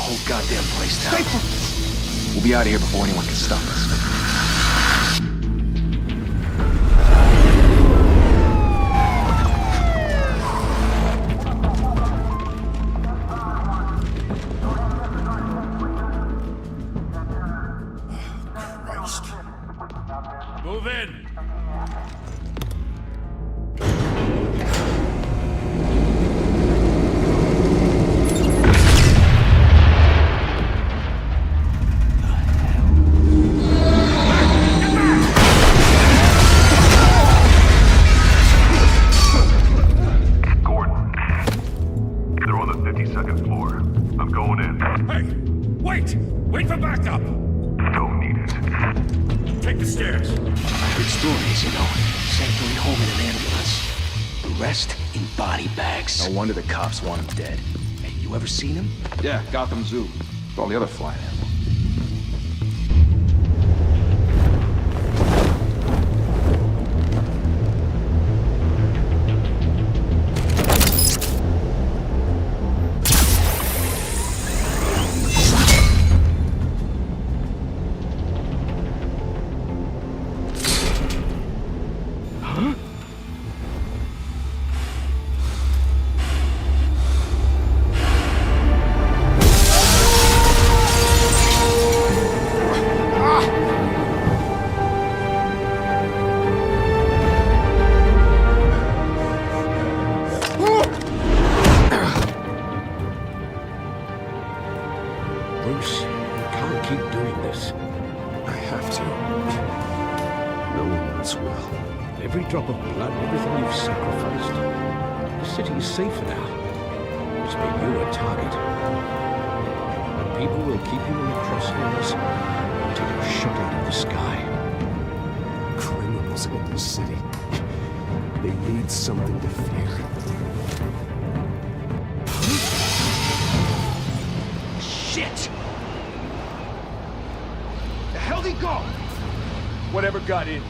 whole goddamn place down. Stay focused. We'll be out of here before anyone can stop us. Move in! Gordon, they're on the 52nd floor. I'm going in. Hey! Wait! Wait for backup! Don't need it. Take the stairs. Good stories, you know. Sanctuary home in an ambulance. The rest in body bags. No wonder the cops want him dead. Hey, you ever seen him? Yeah, Gotham Zoo. With all the other flying animals. Bruce, you can't keep doing this. I have to. No one else will. Every drop of blood, everything you've sacrificed. The city is safer now. It's made you a target. And people will keep you in the crosshairs until you're shot out of the sky. Criminals in this city. They need something to fear. Shit! The hell did he go? Whatever got in.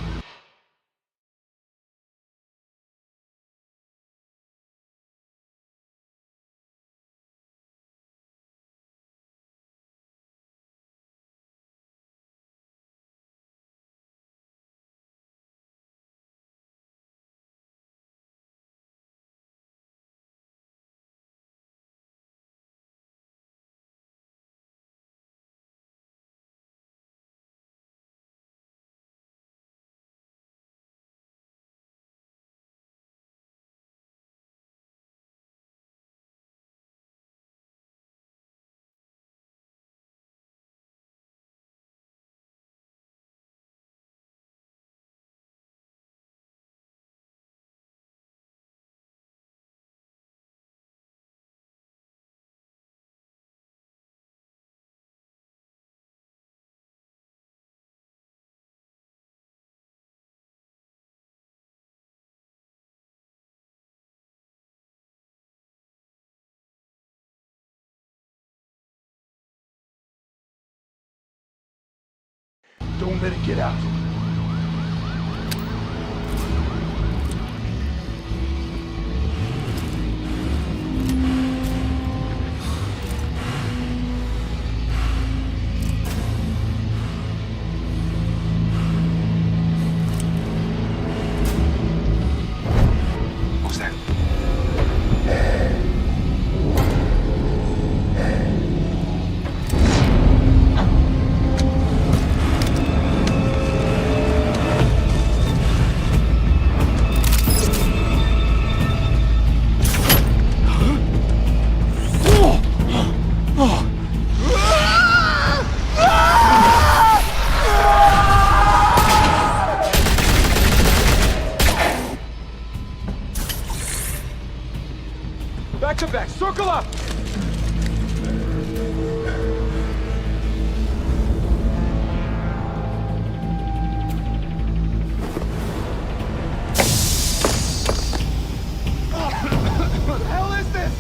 Don't let it get out. Who's that? Back to back, circle up! What the hell is this?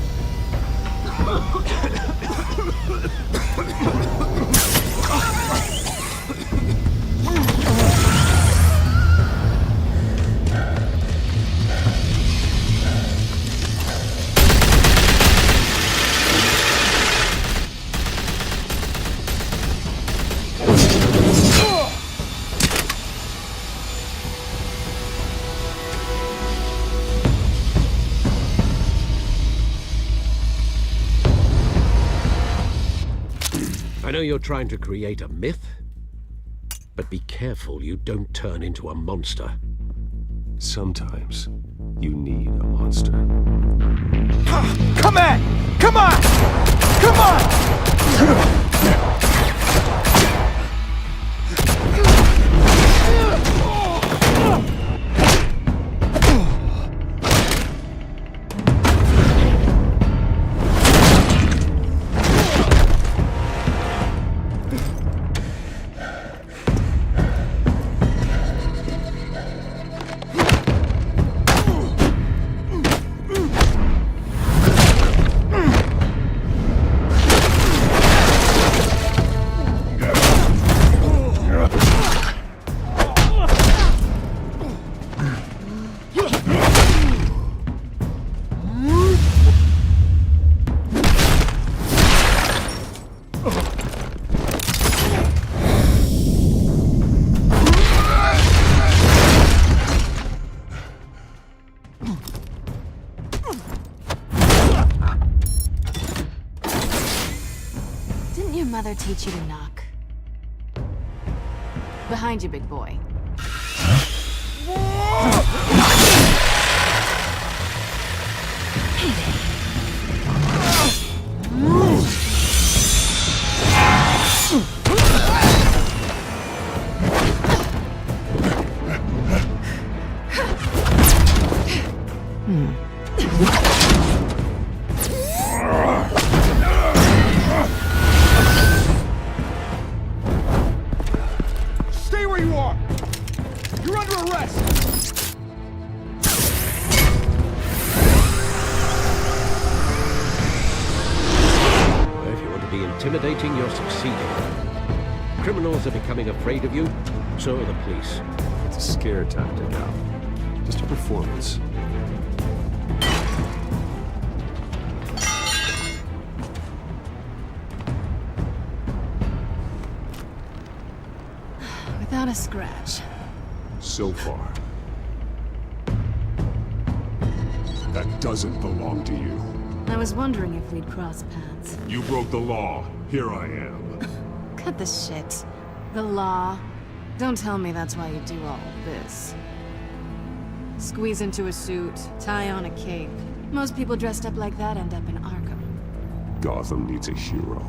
know you're trying to create a myth, but be careful you don't turn into a monster. Sometimes you need a monster. Come on! Come on! Come on! Mother teach you to knock? Behind you, big boy. Intimidating, you're succeeding. Criminals are becoming afraid of you, so are the police. It's a scare tactic, Al. Just a performance. Without a scratch. So far. That doesn't belong to you. I was wondering if we'd cross paths. You broke the law. Here I am. Cut the shit. The law. Don't tell me that's why you do all this. Squeeze into a suit, tie on a cape. Most people dressed up like that end up in Arkham. Gotham needs a hero.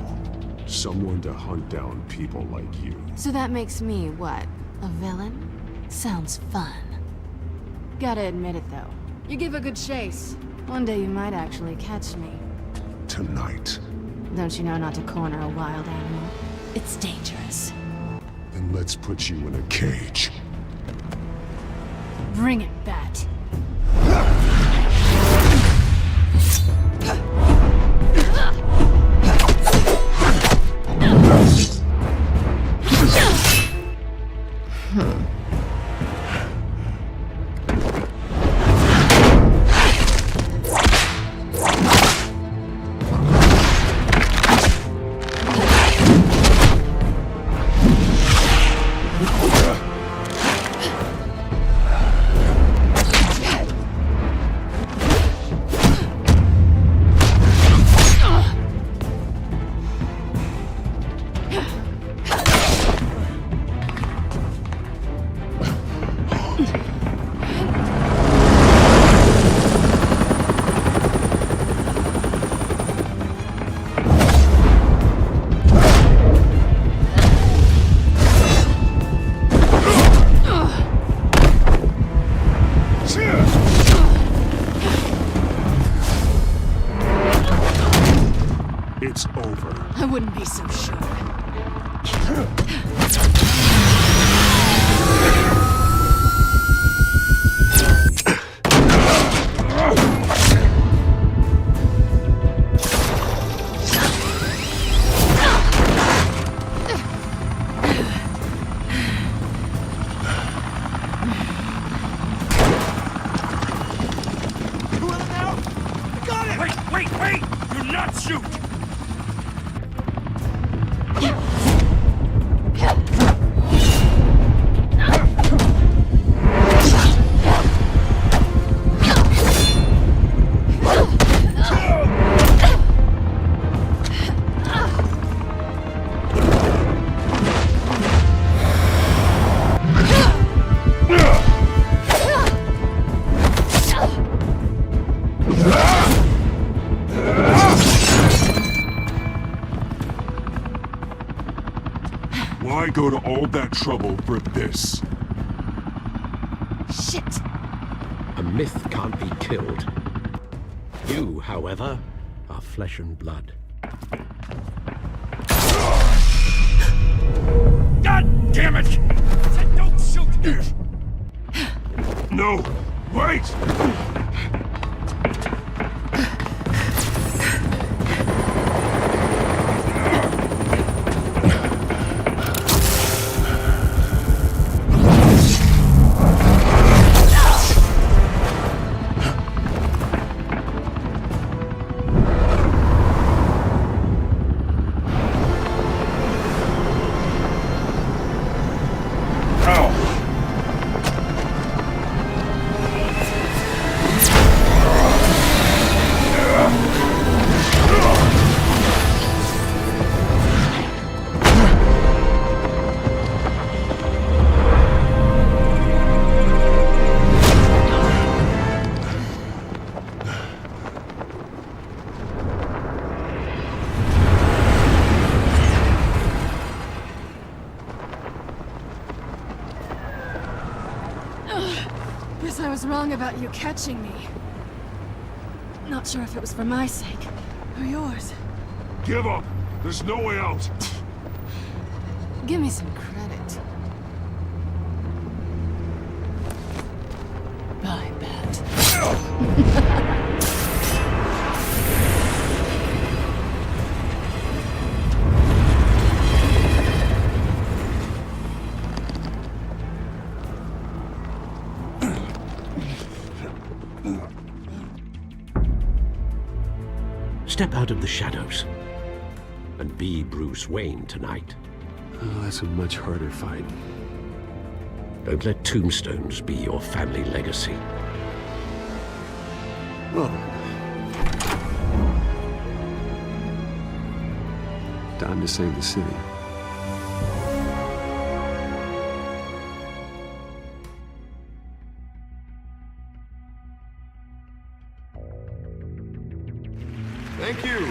Someone to hunt down people like you. So that makes me, what, a villain? Sounds fun. Gotta admit it, though. You give a good chase. One day you might actually catch me. Tonight. Don't you know not to corner a wild animal? It's dangerous. Then let's put you in a cage. Bring it, Bat. It's over. I wouldn't be so sure. Wait! Do not shoot! go to all that trouble for this? Shit! A myth can't be killed. You, however, are flesh and blood. God damn it! I said don't shoot! No! Wait! Guess I was wrong about you catching me. Not sure if it was for my sake or yours. Give up! There's no way out! Give me some credit. I bet. Step out of the shadows and be Bruce Wayne tonight. Oh, that's a much harder fight. Don't let tombstones be your family legacy. Well then. Time to save the city. Thank you.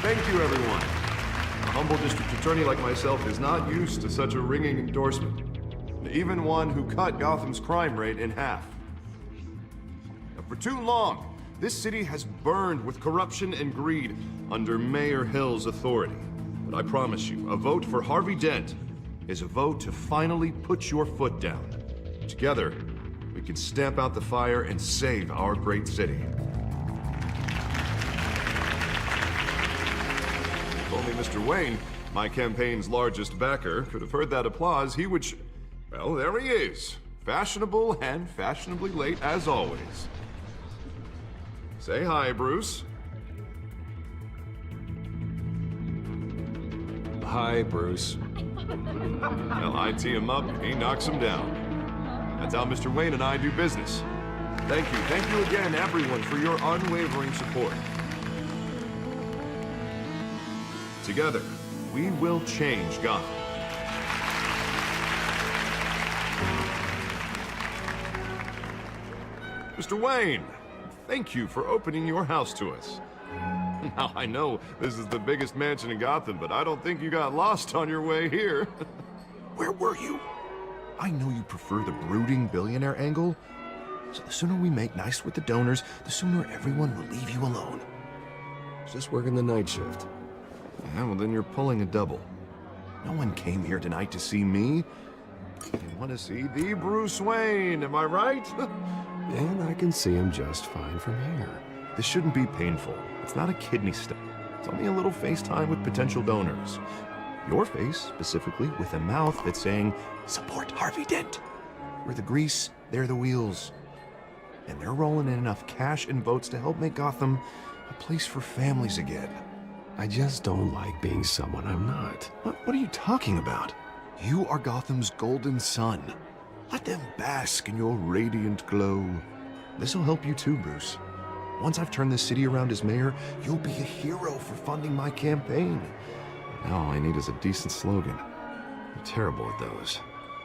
Thank you, everyone. A humble district attorney like myself is not used to such a ringing endorsement. Even one who cut Gotham's crime rate in half. Now, for too long, this city has burned with corruption and greed under Mayor Hill's authority. But I promise you, a vote for Harvey Dent is a vote to finally put your foot down. Together, we can stamp out the fire and save our great city. If only Mr. Wayne, my campaign's largest backer, could have heard that applause, he would well, there he is. Fashionable and fashionably late as always. Say hi, Bruce. Hi, Bruce. Well, I tee him up, he knocks him down. That's how Mr. Wayne and I do business. Thank you again, everyone, for your unwavering support. Together, we will change Gotham. Mr. Wayne, thank you for opening your house to us. Now, I know this is the biggest mansion in Gotham, but I don't think you got lost on your way here. Where were you? I know you prefer the brooding billionaire angle, so the sooner we make nice with the donors, the sooner everyone will leave you alone. Just working the night shift. Yeah, well then you're pulling a double. No one came here tonight to see me. They want to see the Bruce Wayne, am I right? And I can see him just fine from here. This shouldn't be painful. It's not a kidney stone. It's only a little FaceTime with potential donors. Your face, specifically, with a mouth that's saying, support Harvey Dent. We're the grease, they're the wheels. And they're rolling in enough cash and votes to help make Gotham a place for families again. I just don't like being someone I'm not. What are you talking about? You are Gotham's golden sun. Let them bask in your radiant glow. This'll help you too, Bruce. Once I've turned this city around as mayor, you'll be a hero for funding my campaign. Now all I need is a decent slogan. I'm terrible at those.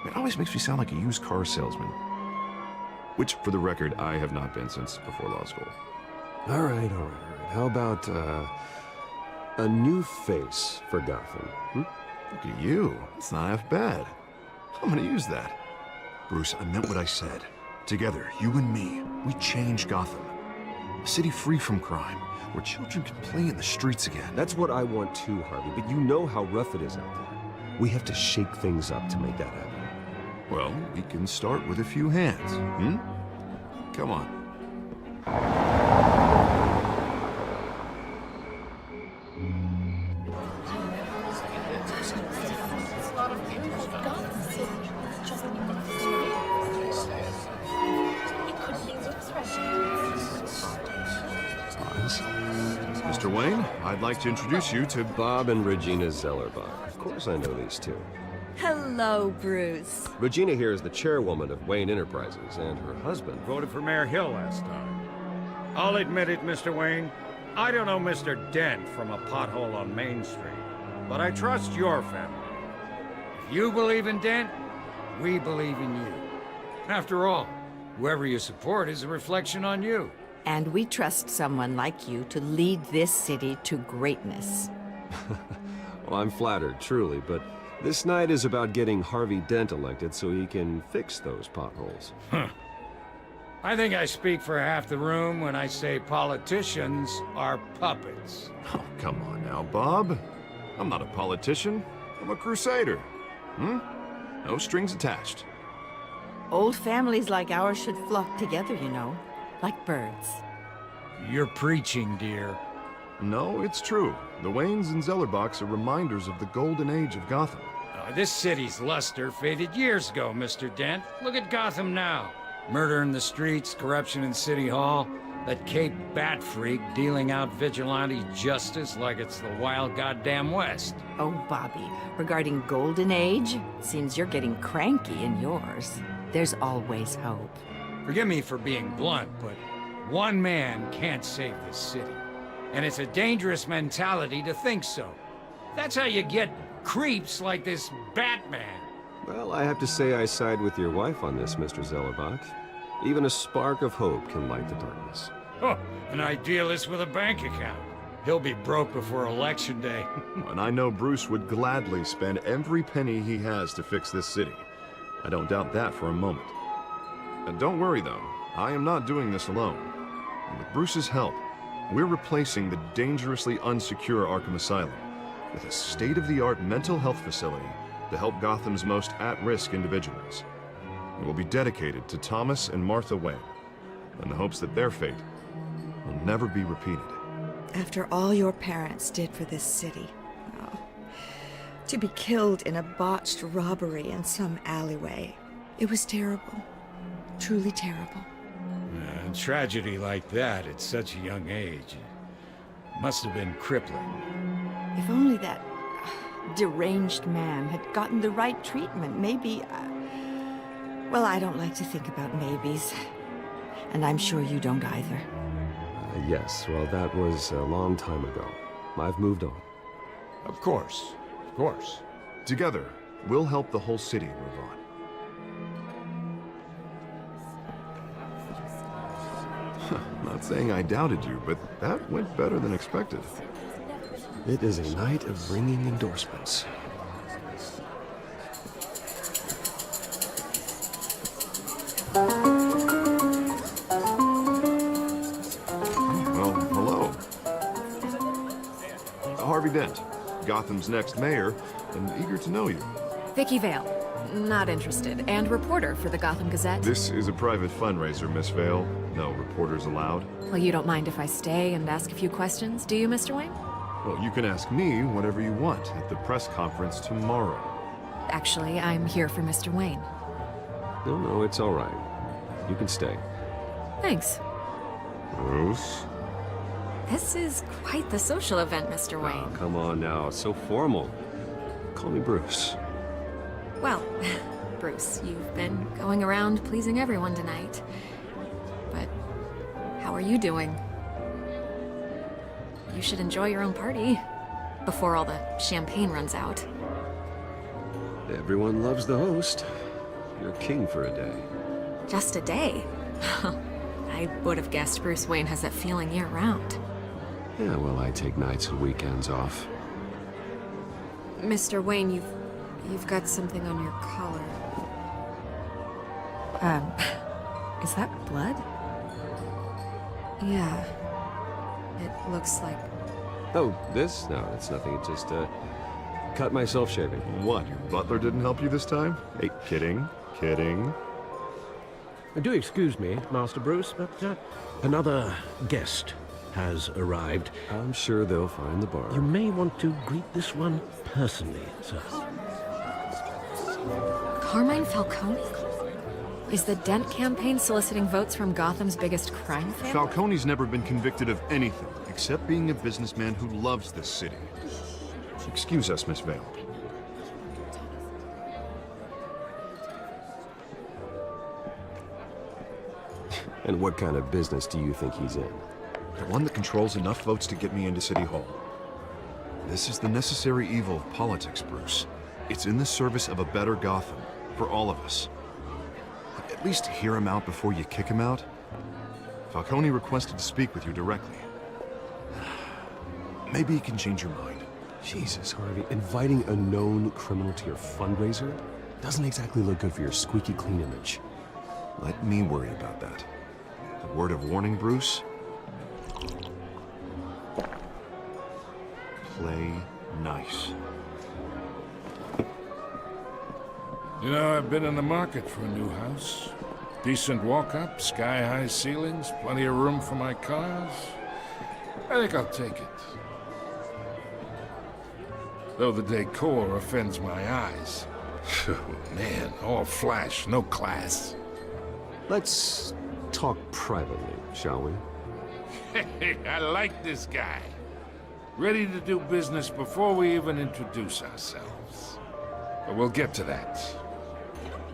It always makes me sound like a used car salesman. Which, for the record, I have not been since before law school. All right. How about, a new face for Gotham, Look at you. It's not half bad. I'm gonna use that. Bruce, I meant what I said. Together, you and me, we change Gotham. A city free from crime, where children can play in the streets again. That's what I want too, Harvey, but you know how rough it is out there. We have to shake things up to make that happen. Well, we can start with a few hands, Come on. Mr. Wayne, I'd like to introduce you to Bob and Regina Zellerbach. Of course I know these two. Hello, Bruce. Regina here is the chairwoman of Wayne Enterprises, and her husband... Voted for Mayor Hill last time. I'll admit it, Mr. Wayne. I don't know Mr. Dent from a pothole on Main Street, but I trust your family. If you believe in Dent, we believe in you. After all, whoever you support is a reflection on you. And we trust someone like you to lead this city to greatness. Well, I'm flattered, truly, but this night is about getting Harvey Dent elected so he can fix those potholes. I think I speak for half the room when I say politicians are puppets. Oh, come on now, Bob. I'm not a politician. I'm a crusader. No strings attached. Old families like ours should flock together, you know, like birds. You're preaching, dear. No, it's true. The Waynes and Zellerbachs are reminders of the golden age of Gotham. This city's luster faded years ago, Mr. Dent. Look at Gotham now. Murder in the streets, corruption in City Hall, that Cape Bat freak dealing out vigilante justice like it's the wild goddamn West. Oh, Bobby, regarding Golden Age, seems you're getting cranky in yours. There's always hope. Forgive me for being blunt, but one man can't save this city. And it's a dangerous mentality to think so. That's how you get creeps like this Batman. Well, I have to say I side with your wife on this, Mr. Zellerbach. Even a spark of hope can light the darkness. Oh, an idealist with a bank account. He'll be broke before Election Day. And I know Bruce would gladly spend every penny he has to fix this city. I don't doubt that for a moment. And don't worry, though. I am not doing this alone. And with Bruce's help, we're replacing the dangerously unsecure Arkham Asylum with a state-of-the-art mental health facility to help Gotham's most at-risk individuals. It will be dedicated to Thomas and Martha Wayne, in the hopes that their fate will never be repeated. After all your parents did for this city, to be killed in a botched robbery in some alleyway, it was terrible. Truly terrible. A tragedy like that at such a young age must have been crippling. If only that deranged man had gotten the right treatment, maybe... well, I don't like to think about maybes. And I'm sure you don't either. Yes, well, that was a long time ago. I've moved on. Of course. Of course. Together, we'll help the whole city move on. Not saying I doubted you, but that went better than expected. It is a night of ringing endorsements. Well, hello. Harvey Dent, Gotham's next mayor, and eager to know you. Vicky Vale. Not interested. And reporter for the Gotham Gazette. This is a private fundraiser, Miss Vale. No reporters allowed. Well, you don't mind if I stay and ask a few questions, do you, Mr. Wayne? Well, you can ask me whatever you want at the press conference tomorrow. Actually, I'm here for Mr. Wayne. No, it's all right. You can stay. Thanks. Bruce? This is quite the social event, Mr. Wayne. Oh, come on now, so formal. Call me Bruce. Well, Bruce, you've been going around pleasing everyone tonight. But how are you doing? You should enjoy your own party before all the champagne runs out. Everyone loves the host. You're king for a day. Just a day? I would have guessed Bruce Wayne has that feeling year-round. Yeah, well, I take nights and weekends off. Mr. Wayne, you've got something on your collar. Is that blood? Yeah. It looks like... Oh, this? No, it's nothing. It just, cut myself shaving. What, your butler didn't help you this time? Hey, kidding. Do excuse me, Master Bruce, but another guest has arrived. I'm sure they'll find the bar. You may want to greet this one personally, sir. Carmine Falcone? Is the Dent campaign soliciting votes from Gotham's biggest crime family? Falcone's never been convicted of anything, except being a businessman who loves this city. Excuse us, Miss Vale. And what kind of business do you think he's in? The one that controls enough votes to get me into City Hall. This is the necessary evil of politics, Bruce. It's in the service of a better Gotham, for all of us. At least hear him out before you kick him out. Falcone requested to speak with you directly. Maybe he can change your mind. Jesus, Harvey, inviting a known criminal to your fundraiser doesn't exactly look good for your squeaky clean image. Let me worry about that. A word of warning, Bruce? Play nice. You know, I've been in the market for a new house. Decent walk-up, sky-high ceilings, plenty of room for my cars. I think I'll take it. Though the decor offends my eyes. Man, all flash, no class. Let's talk privately, shall we? Hey, I like this guy. Ready to do business before we even introduce ourselves. But we'll get to that.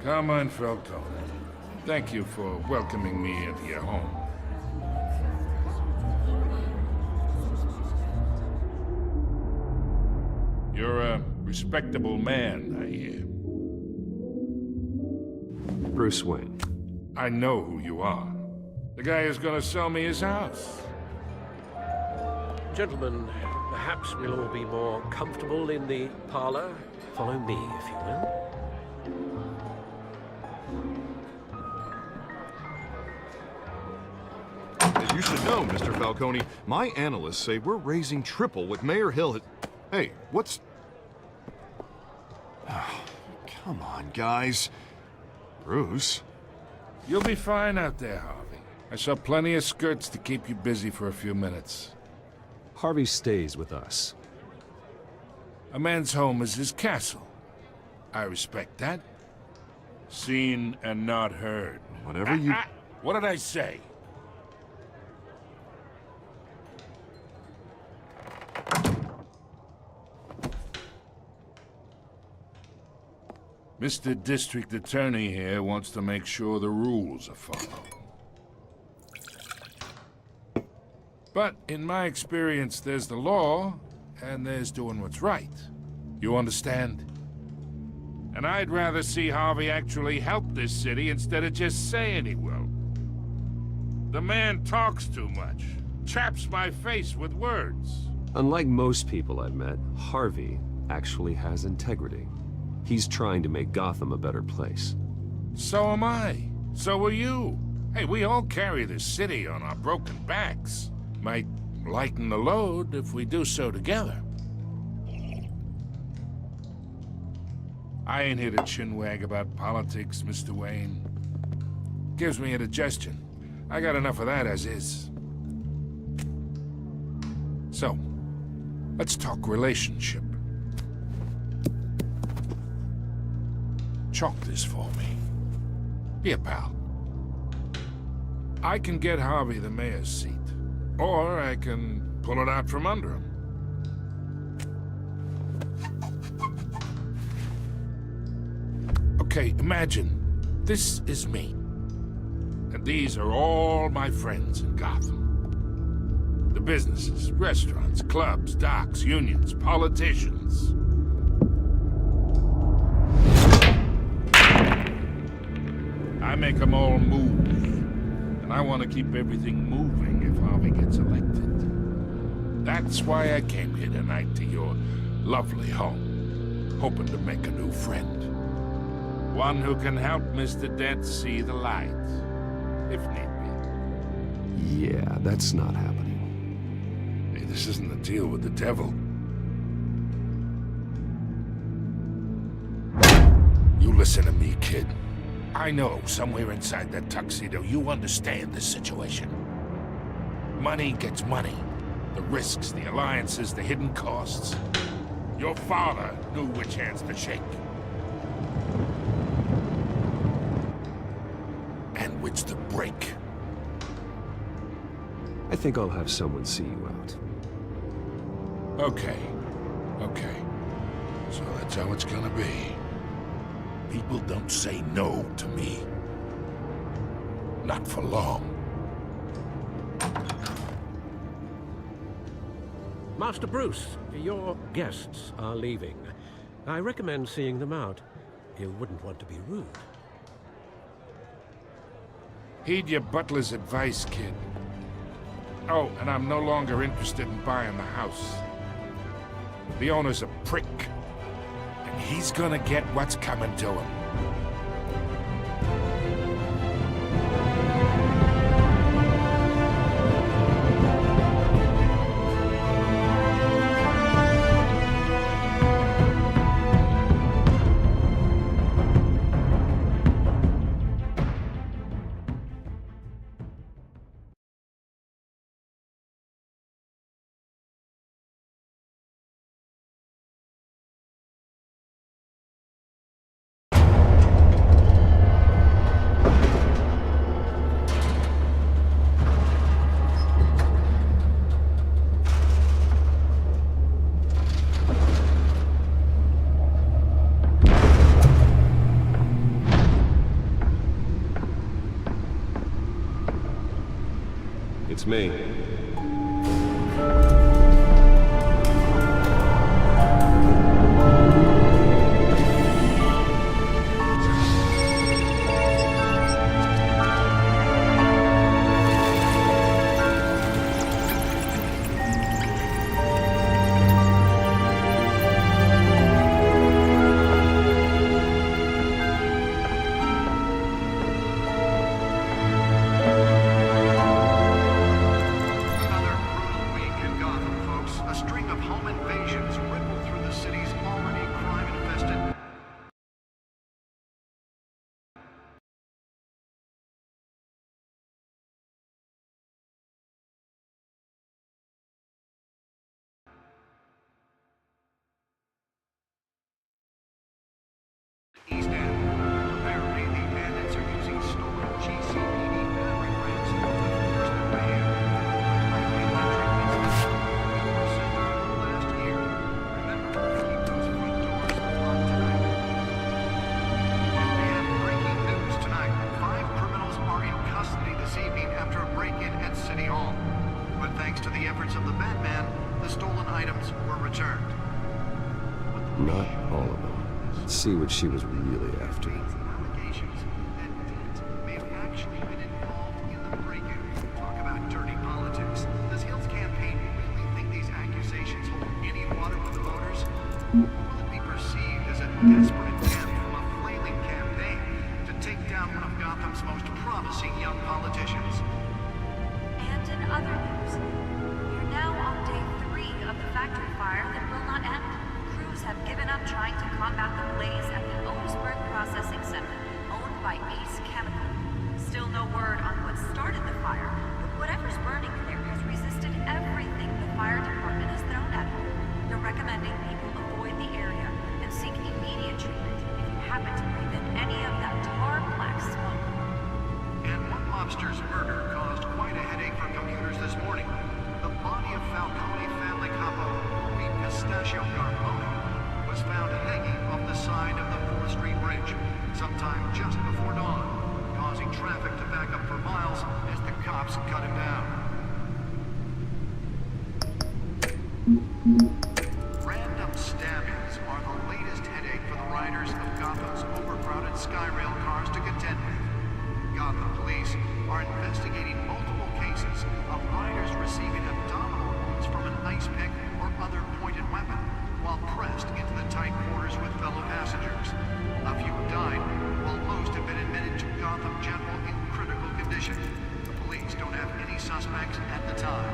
Carmine Falcone, thank you for welcoming me into your home. You're a respectable man, I hear. Bruce Wayne. I know who you are. The guy who's gonna sell me his house. Gentlemen, perhaps we'll all be more comfortable in the parlor. Follow me, if you will. You should know, Mr. Falcone, my analysts say we're raising triple what Mayor Hill had... Hey, what's... Oh, come on, guys. Bruce? You'll be fine out there, Harvey. I saw plenty of skirts to keep you busy for a few minutes. Harvey stays with us. A man's home is his castle. I respect that. Seen and not heard. Whatever you... What did I say? Mr. District Attorney here wants to make sure the rules are followed. But in my experience, there's the law, and there's doing what's right. You understand? And I'd rather see Harvey actually help this city instead of just saying he will. The man talks too much, chaps my face with words. Unlike most people I've met, Harvey actually has integrity. He's trying to make Gotham a better place. So am I. So are you. Hey, we all carry this city on our broken backs. Might lighten the load if we do so together. I ain't here to chinwag about politics, Mr. Wayne. Gives me indigestion. I got enough of that as is. So, let's talk relationship. Chalk this for me. Be a pal. I can get Harvey the mayor's seat, or I can pull it out from under him. Okay, imagine this is me. And these are all my friends in Gotham. The businesses, restaurants, clubs, docks, unions, politicians. I make them all move. And I want to keep everything moving if Harvey gets elected. That's why I came here tonight to your lovely home. hoping to make a new friend. One who can help Mr. Dent see the light, if need be. Yeah, that's not happening. Hey, this isn't a deal with the devil. You listen to me, kid. I know somewhere inside that tuxedo you understand this situation. Money gets money. The risks, the alliances, the hidden costs. Your father knew which hands to shake. And which to break. I think I'll have someone see you out. Okay. So that's how it's gonna be. People don't say no to me. Not for long. Master Bruce, your guests are leaving. I recommend seeing them out. You wouldn't want to be rude. Heed your butler's advice, kid. Oh, and I'm no longer interested in buying the house. The owner's a prick. And he's gonna get what's coming to him. It's me. East End. Apparently, the bandits are using stolen GCPD battery rams to force their way in. Likely entry is last year. Remember, keep those front doors locked tonight. And breaking news tonight. 5 criminals are in custody this evening after a break-in at City Hall. But thanks to the efforts of the Batman, the stolen items were returned. Not all of them. Let's see what she was really after. Allegations that Dent may have actually been involved in the break-in. Talk about dirty politics. Does Hill's campaign really think these accusations hold any water with the voters? Or will it be perceived as a desperate attempt from a flailing campaign to take down one of Gotham's most promising young politicians? And in other news, we're now on day 3 of the factory fire that will not end. Crews have given up trying to combat the blaze at the Owensburg Processing Center, owned by Ace Chemical. Still no word on what started the fire, but whatever's burning in there has resisted everything the fire department has thrown at it. They're recommending people avoid the area and seek immediate treatment if you happen to breathe in any of that tar black smoke. And one mobster's murder caused quite a headache for commuters this morning. The body of Falcone family capo, Louis Pistachio Carbone, was found hanging off the side of the 4th Street Bridge sometime just before dawn, causing traffic to back up for miles as the cops cut him down. Random stabbings are the latest headache for the riders of Gotham's overcrowded Skyrail cars to contend with. Gotham police are investigating multiple cases of riders receiving abdominal wounds from an ice pick or other pointed weapon while pressed into the tight quarters with police don't have any suspects at the time.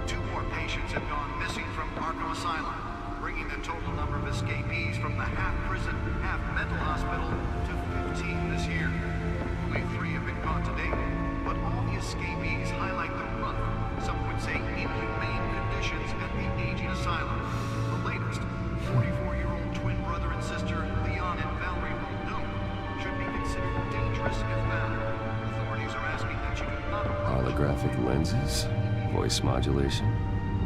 2 more patients have gone missing from Arkham Asylum, bringing the total number of escapees from the half-prison, half-mental hospital to 15 this year. Only 3 have been caught to date, but all the escapees highlight the rough, some would say inhumane conditions at the aging asylum. The latest, 44-year-old twin brother and sister Leon and Valerie Muldoon, should be considered dangerous if found. Authorities are asking that you do not... Holographic lenses? Voice modulation?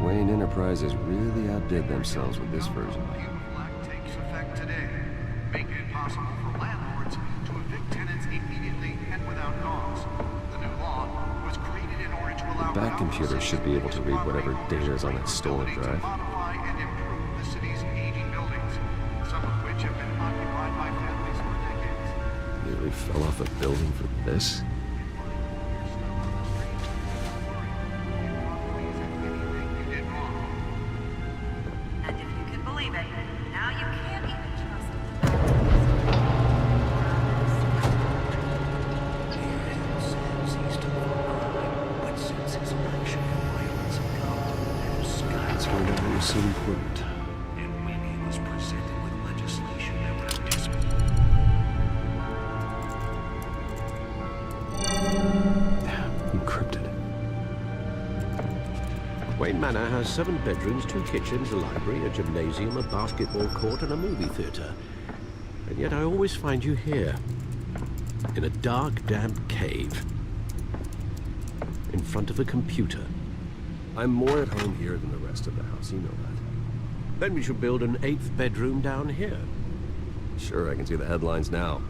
Wayne Enterprises really outdid themselves with this version. Beautiful Act takes effect today, making it possible for landlords to evict tenants immediately and without cause. The new law was created in order to allow... The back computer should be able to read whatever data is on that stolen drive. modify and improve the city's aging buildings, some of which have been occupied by families for decades. Nearly fell off a building for this? And if you can believe it, now you can't even trust Let's find out what was so important. And when he was presented with legislation that would have Encrypted. Wayne Manor has 7 bedrooms, 2 kitchens, a library, a gymnasium, a basketball court, and a movie theater. And yet I always find you here, in a dark, damp cave, in front of a computer. I'm more at home here than the rest of the house, you know that. Then we should build an 8th bedroom down here. Sure, I can see the headlines now.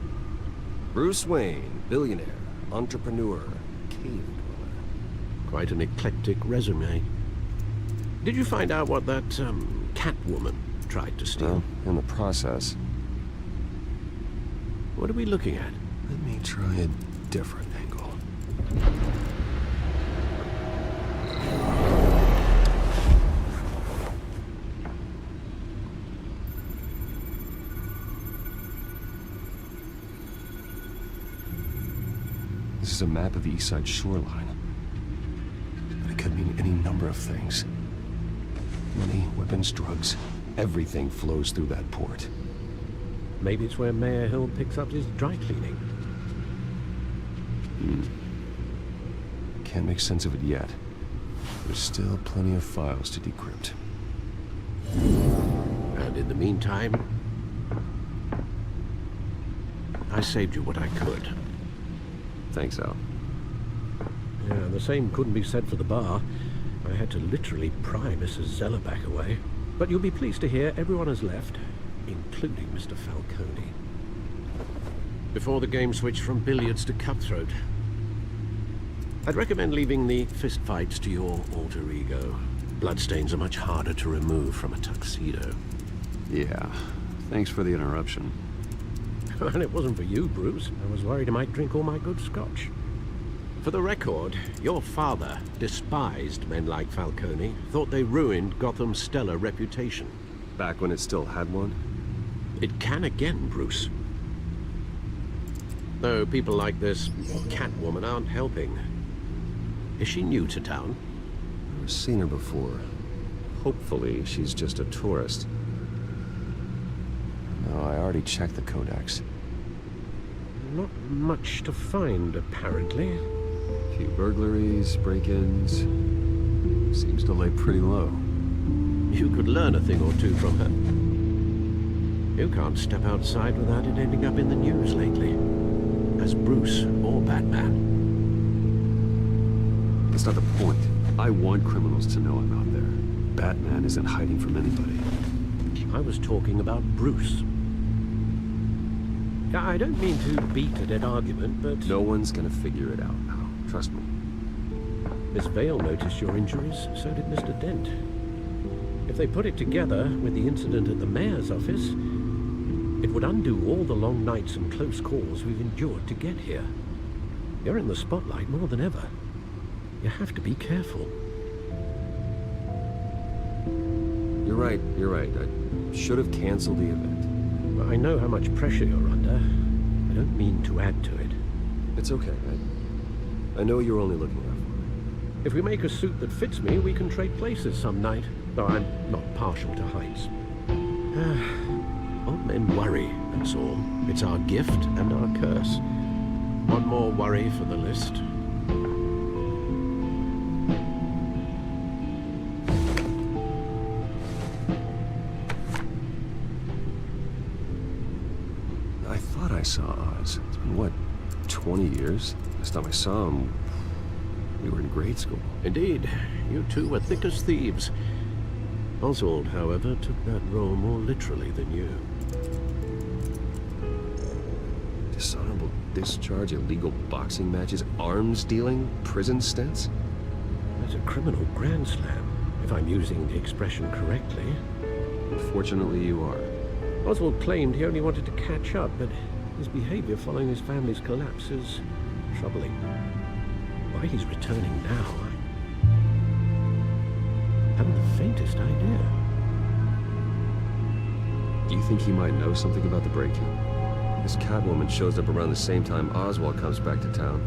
Bruce Wayne, billionaire, entrepreneur, cave dweller. Quite an eclectic resume. Did you find out what that, Catwoman tried to steal? Well, in the process. What are we looking at? Let me try a different angle. This is a map of the East Side shoreline. But it could mean any number of things. Money, weapons, drugs, everything flows through that port. Maybe it's where Mayor Hill picks up his dry cleaning. Can't make sense of it yet. There's still plenty of files to decrypt. And in the meantime, I saved you what I could. Thanks, Al. Yeah, the same couldn't be said for the bar. I had to literally pry Mrs. Zeller back away. But you'll be pleased to hear everyone has left, including Mr. Falcone. Before the game switched from billiards to cutthroat. I'd recommend leaving the fistfights to your alter ego. Bloodstains are much harder to remove from a tuxedo. Yeah, thanks for the interruption. And it wasn't for you, Bruce. I was worried I might drink all my good scotch. For the record, your father despised men like Falcone, thought they ruined Gotham's stellar reputation. Back when it still had one? It can again, Bruce. Though people like this Catwoman aren't helping. Is she new to town? I've seen her before. Hopefully, she's just a tourist. No, I already checked the codex. Not much to find, apparently. A few burglaries, break-ins. Seems to lay pretty low. You could learn a thing or two from her. You can't step outside without it ending up in the news lately. As Bruce or Batman. That's not the point. I want criminals to know I'm out there. Batman isn't hiding from anybody. I was talking about Bruce. I don't mean to beat a dead argument, but... No one's gonna figure it out now. Trust me. Miss Vale noticed your injuries, so did Mr. Dent. If they put it together with the incident at the mayor's office, it would undo all the long nights and close calls we've endured to get here. You're in the spotlight more than ever. You have to be careful. You're right. I should have canceled the event. I know how much pressure you're under. I don't mean to add to it. It's okay. I know you're only looking out for me. If we make a suit that fits me, we can trade places some night. Though I'm not partial to heights. Old men worry, that's all. It's our gift and our curse. One more worry for the list. I thought I saw Oz. It's been, what, 20 years? Last time I saw him, we were in grade school. Indeed, you two were thick as thieves. Oswald, however, took that role more literally than you. Dishonorable discharge, illegal boxing matches, arms dealing, prison stints? That's a criminal grand slam, if I'm using the expression correctly. Unfortunately, you are. Oswald claimed he only wanted to catch up, but his behavior following his family's collapse is troubling. Why he's returning now, I haven't the faintest idea. Do you think he might know something about the break-in? This Catwoman shows up around the same time Oswald comes back to town.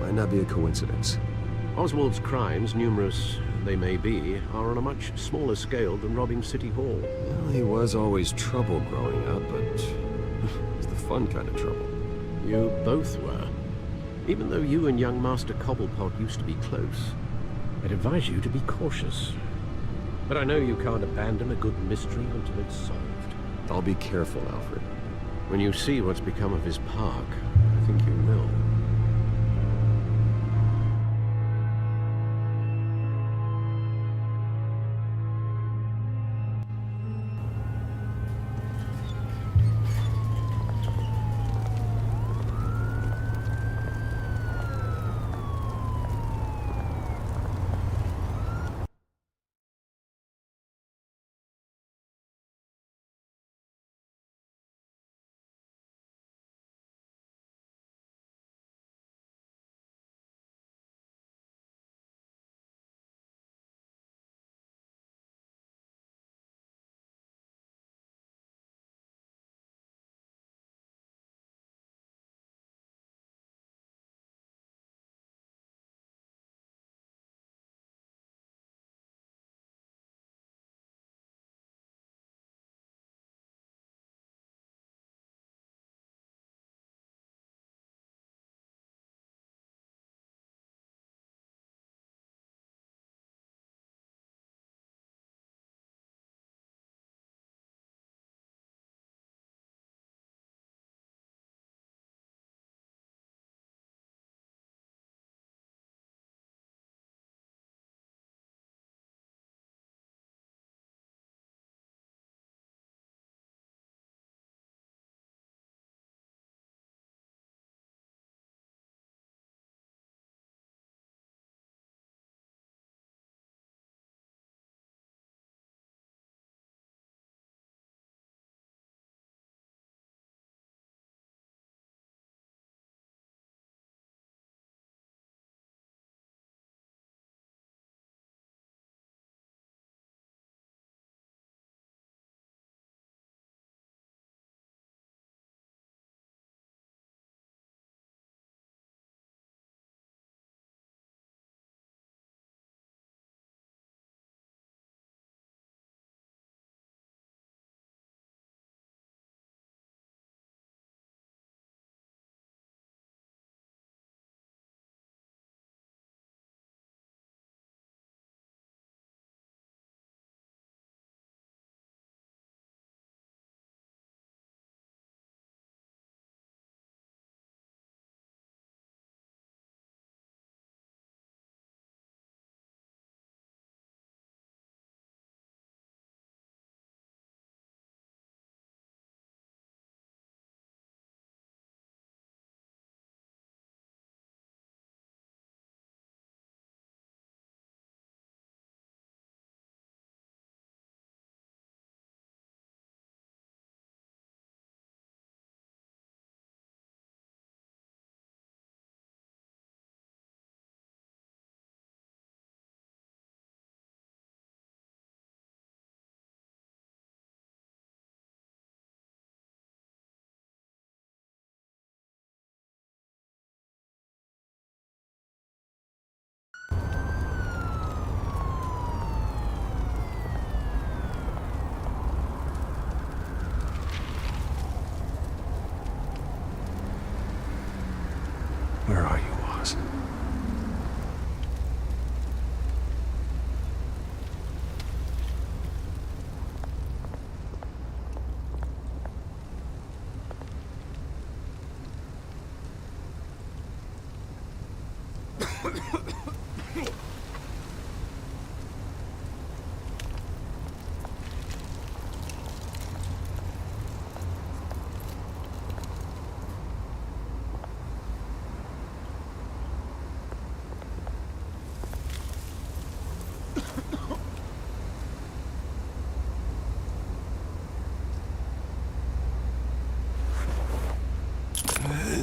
Might not be a coincidence. Oswald's crimes, numerous they may be, are on a much smaller scale than robbing City Hall. Well, he was always trouble growing up, but it's the fun kind of trouble. You both were. Even though you and young Master Cobblepot used to be close, I'd advise you to be cautious. But I know you can't abandon a good mystery until it's solved. I'll be careful, Alfred. When you see what's become of his park, I think you will.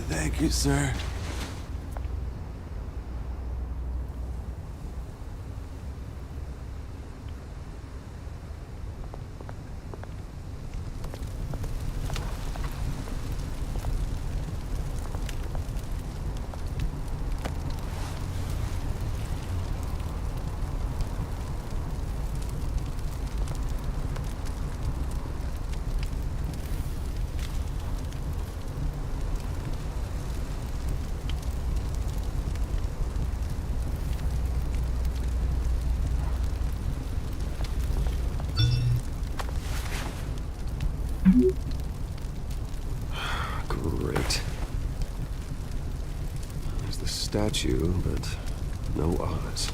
Thank you, sir. Great. There's the statue, but no eyes.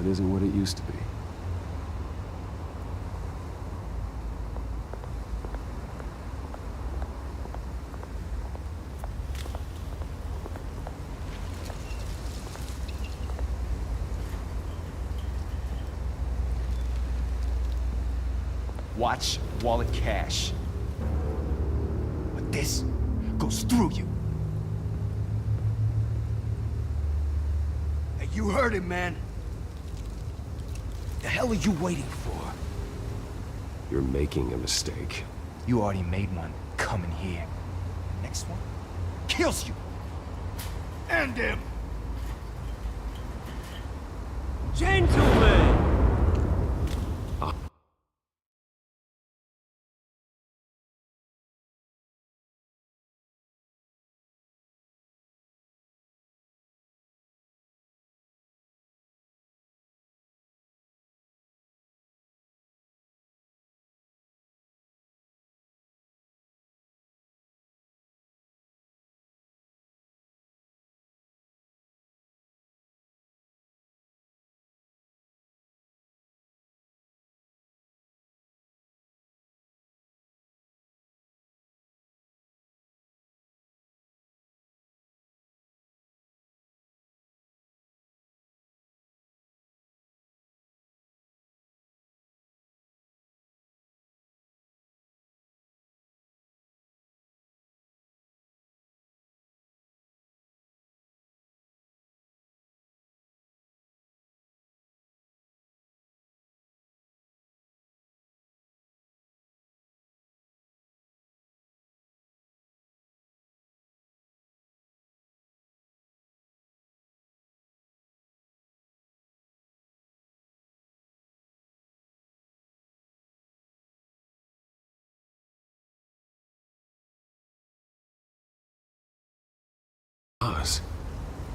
isn't what it used to be. Watch wallet cash. But this goes through you. Hey, you heard it, man. The hell are you waiting for? You're making a mistake. You already made one coming here. Next one kills you. And him. Gentlemen!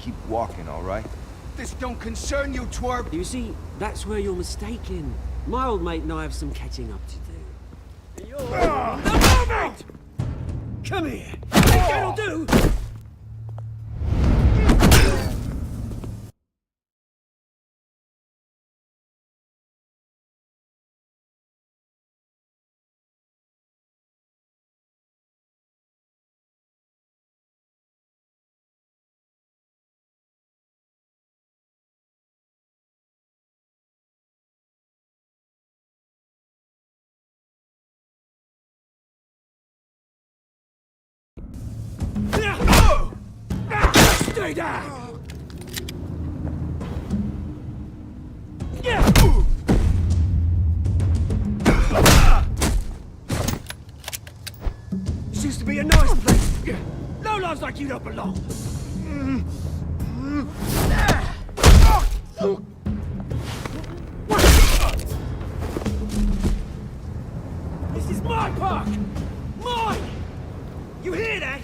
Keep walking, all right? This don't concern you, twerp! You see, that's where you're mistaken. My old mate and I have some catching up to do. You're... No, mate! Come here! Think that'll do? Stay down! This used to be a nice place. No lives like you don't belong. This is my park! Mine! You hear that?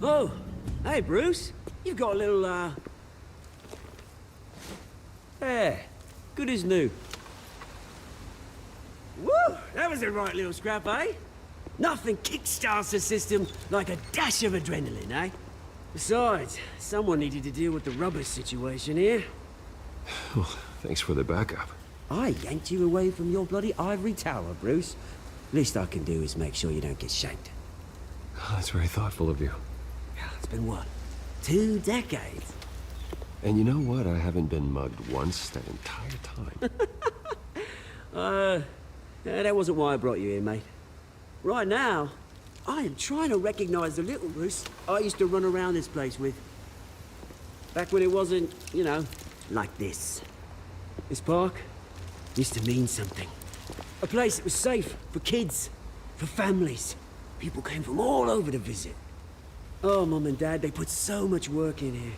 Oh, hey, Bruce. You've got a little, Yeah, good as new. Woo! That was a right little scrap, eh? Nothing kickstarts the system like a dash of adrenaline, eh? Besides, someone needed to deal with the rubbish situation here. Well, thanks for the backup. I yanked you away from your bloody ivory tower, Bruce. Least I can do is make sure you don't get shanked. Oh, that's very thoughtful of you. It's been what? 2 decades? And you know what? I haven't been mugged once that entire time. That wasn't why I brought you here, mate. Right now, I am trying to recognize the little Bruce I used to run around this place with. Back when it wasn't, you know, like this. This park used to mean something. A place that was safe for kids, for families. People came from all over to visit. Oh, Mum and Dad, they put so much work in here.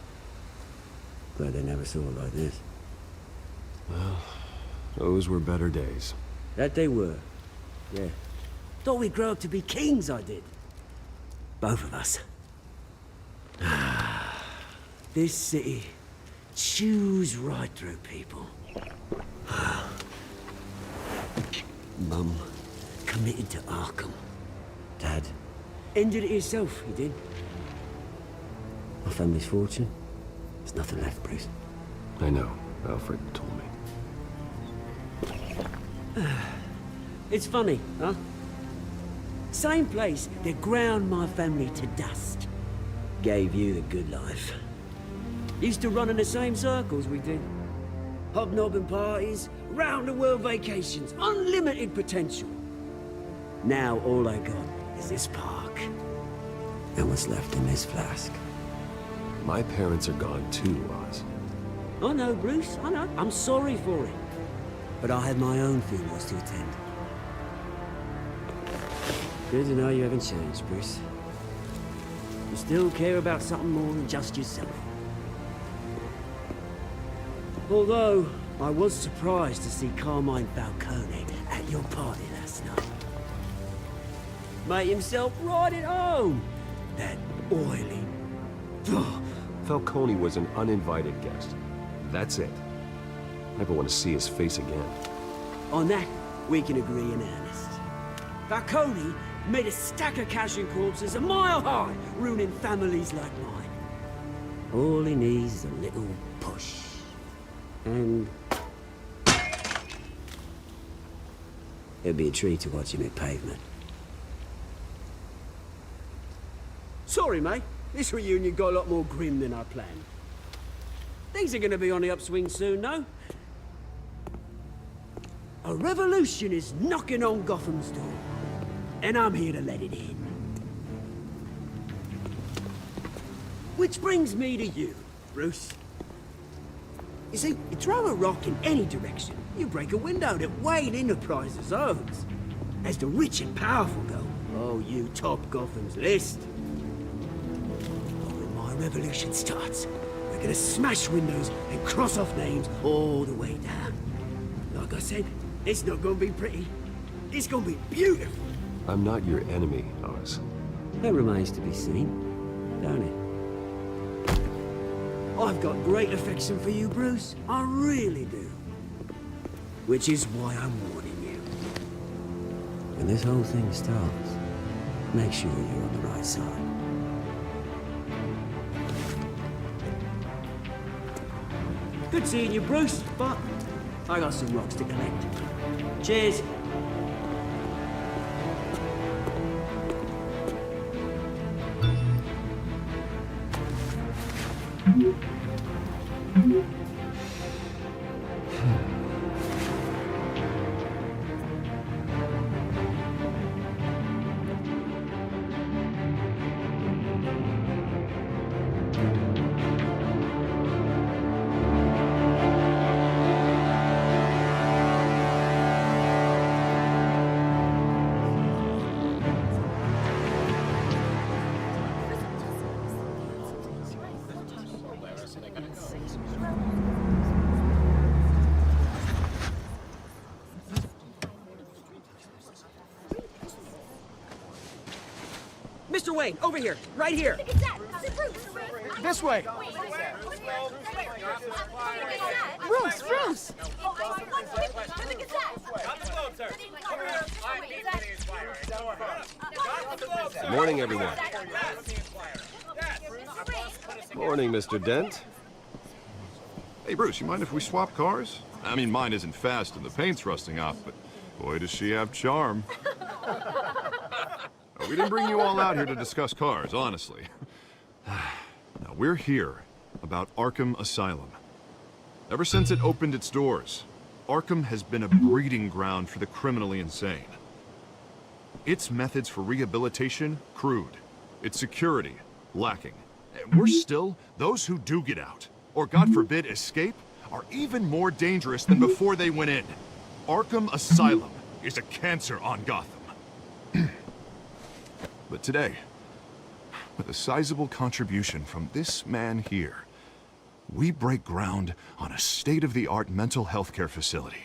Glad they never saw it like this. Well, those were better days. That they were. Yeah. Thought we'd grow up to be kings, I did. Both of us. This city chews right through people. Mum committed to Arkham. Dad ended it himself, he did. My family's fortune, There's nothing left, Bruce. I know. Alfred told me. It's funny, huh? Same place that ground my family to dust. Gave you the good life. Used to run in the same circles we did. Hobnobbing parties, round-the-world vacations, unlimited potential. Now all I got is this park. And what's left in this flask. My parents are gone too, Oz. I know, Bruce, I know. I'm sorry for it. But I had my own funerals to attend. Good to know you haven't changed, Bruce. You still care about something more than just yourself. Although, I was surprised to see Carmine Falcone at your party last night. Made himself right at home. That oily... Ugh. Falcone was an uninvited guest. That's it. Never want to see his face again. On that, we can agree in earnest. Falcone made a stack of cashing corpses a mile high, ruining families like mine. All he needs is a little push. And... it'd be a treat to watch him hit pavement. Sorry, mate. This reunion got a lot more grim than I planned. Things are gonna be on the upswing soon, no? A revolution is knocking on Gotham's door. And I'm here to let it in. Which brings me to you, Bruce. You see, you throw a rock in any direction, you break a window that Wayne Enterprises owns. As the rich and powerful go, oh, you top Gotham's list. When my revolution starts, we're gonna smash windows and cross off names all the way down. Like I said, it's not gonna be pretty. It's gonna be beautiful. I'm not your enemy, Oz. That remains to be seen, don't it? I've got great affection for you, Bruce. I really do. Which is why I'm warning you. When this whole thing starts, make sure you're on the right side. Good seeing you, Bruce, but I got some rocks to collect. Cheers. Mr. Wayne, over here, right here. This way. Bruce, Bruce! Morning, everyone. Morning, Mr. Dent. Hey, Bruce, you mind if we swap cars? I mean, mine isn't fast and the paint's rusting off, but boy, does she have charm. We didn't bring you all out here to discuss cars, honestly. Now, we're here about Arkham Asylum. Ever since it opened its doors, Arkham has been a breeding ground for the criminally insane. Its methods for rehabilitation, crude. Its security, lacking. And worse still, those who do get out, or God forbid, escape, are even more dangerous than before they went in. Arkham Asylum is a cancer on Gotham. But today, with a sizable contribution from this man here, we break ground on a state-of-the-art mental health care facility.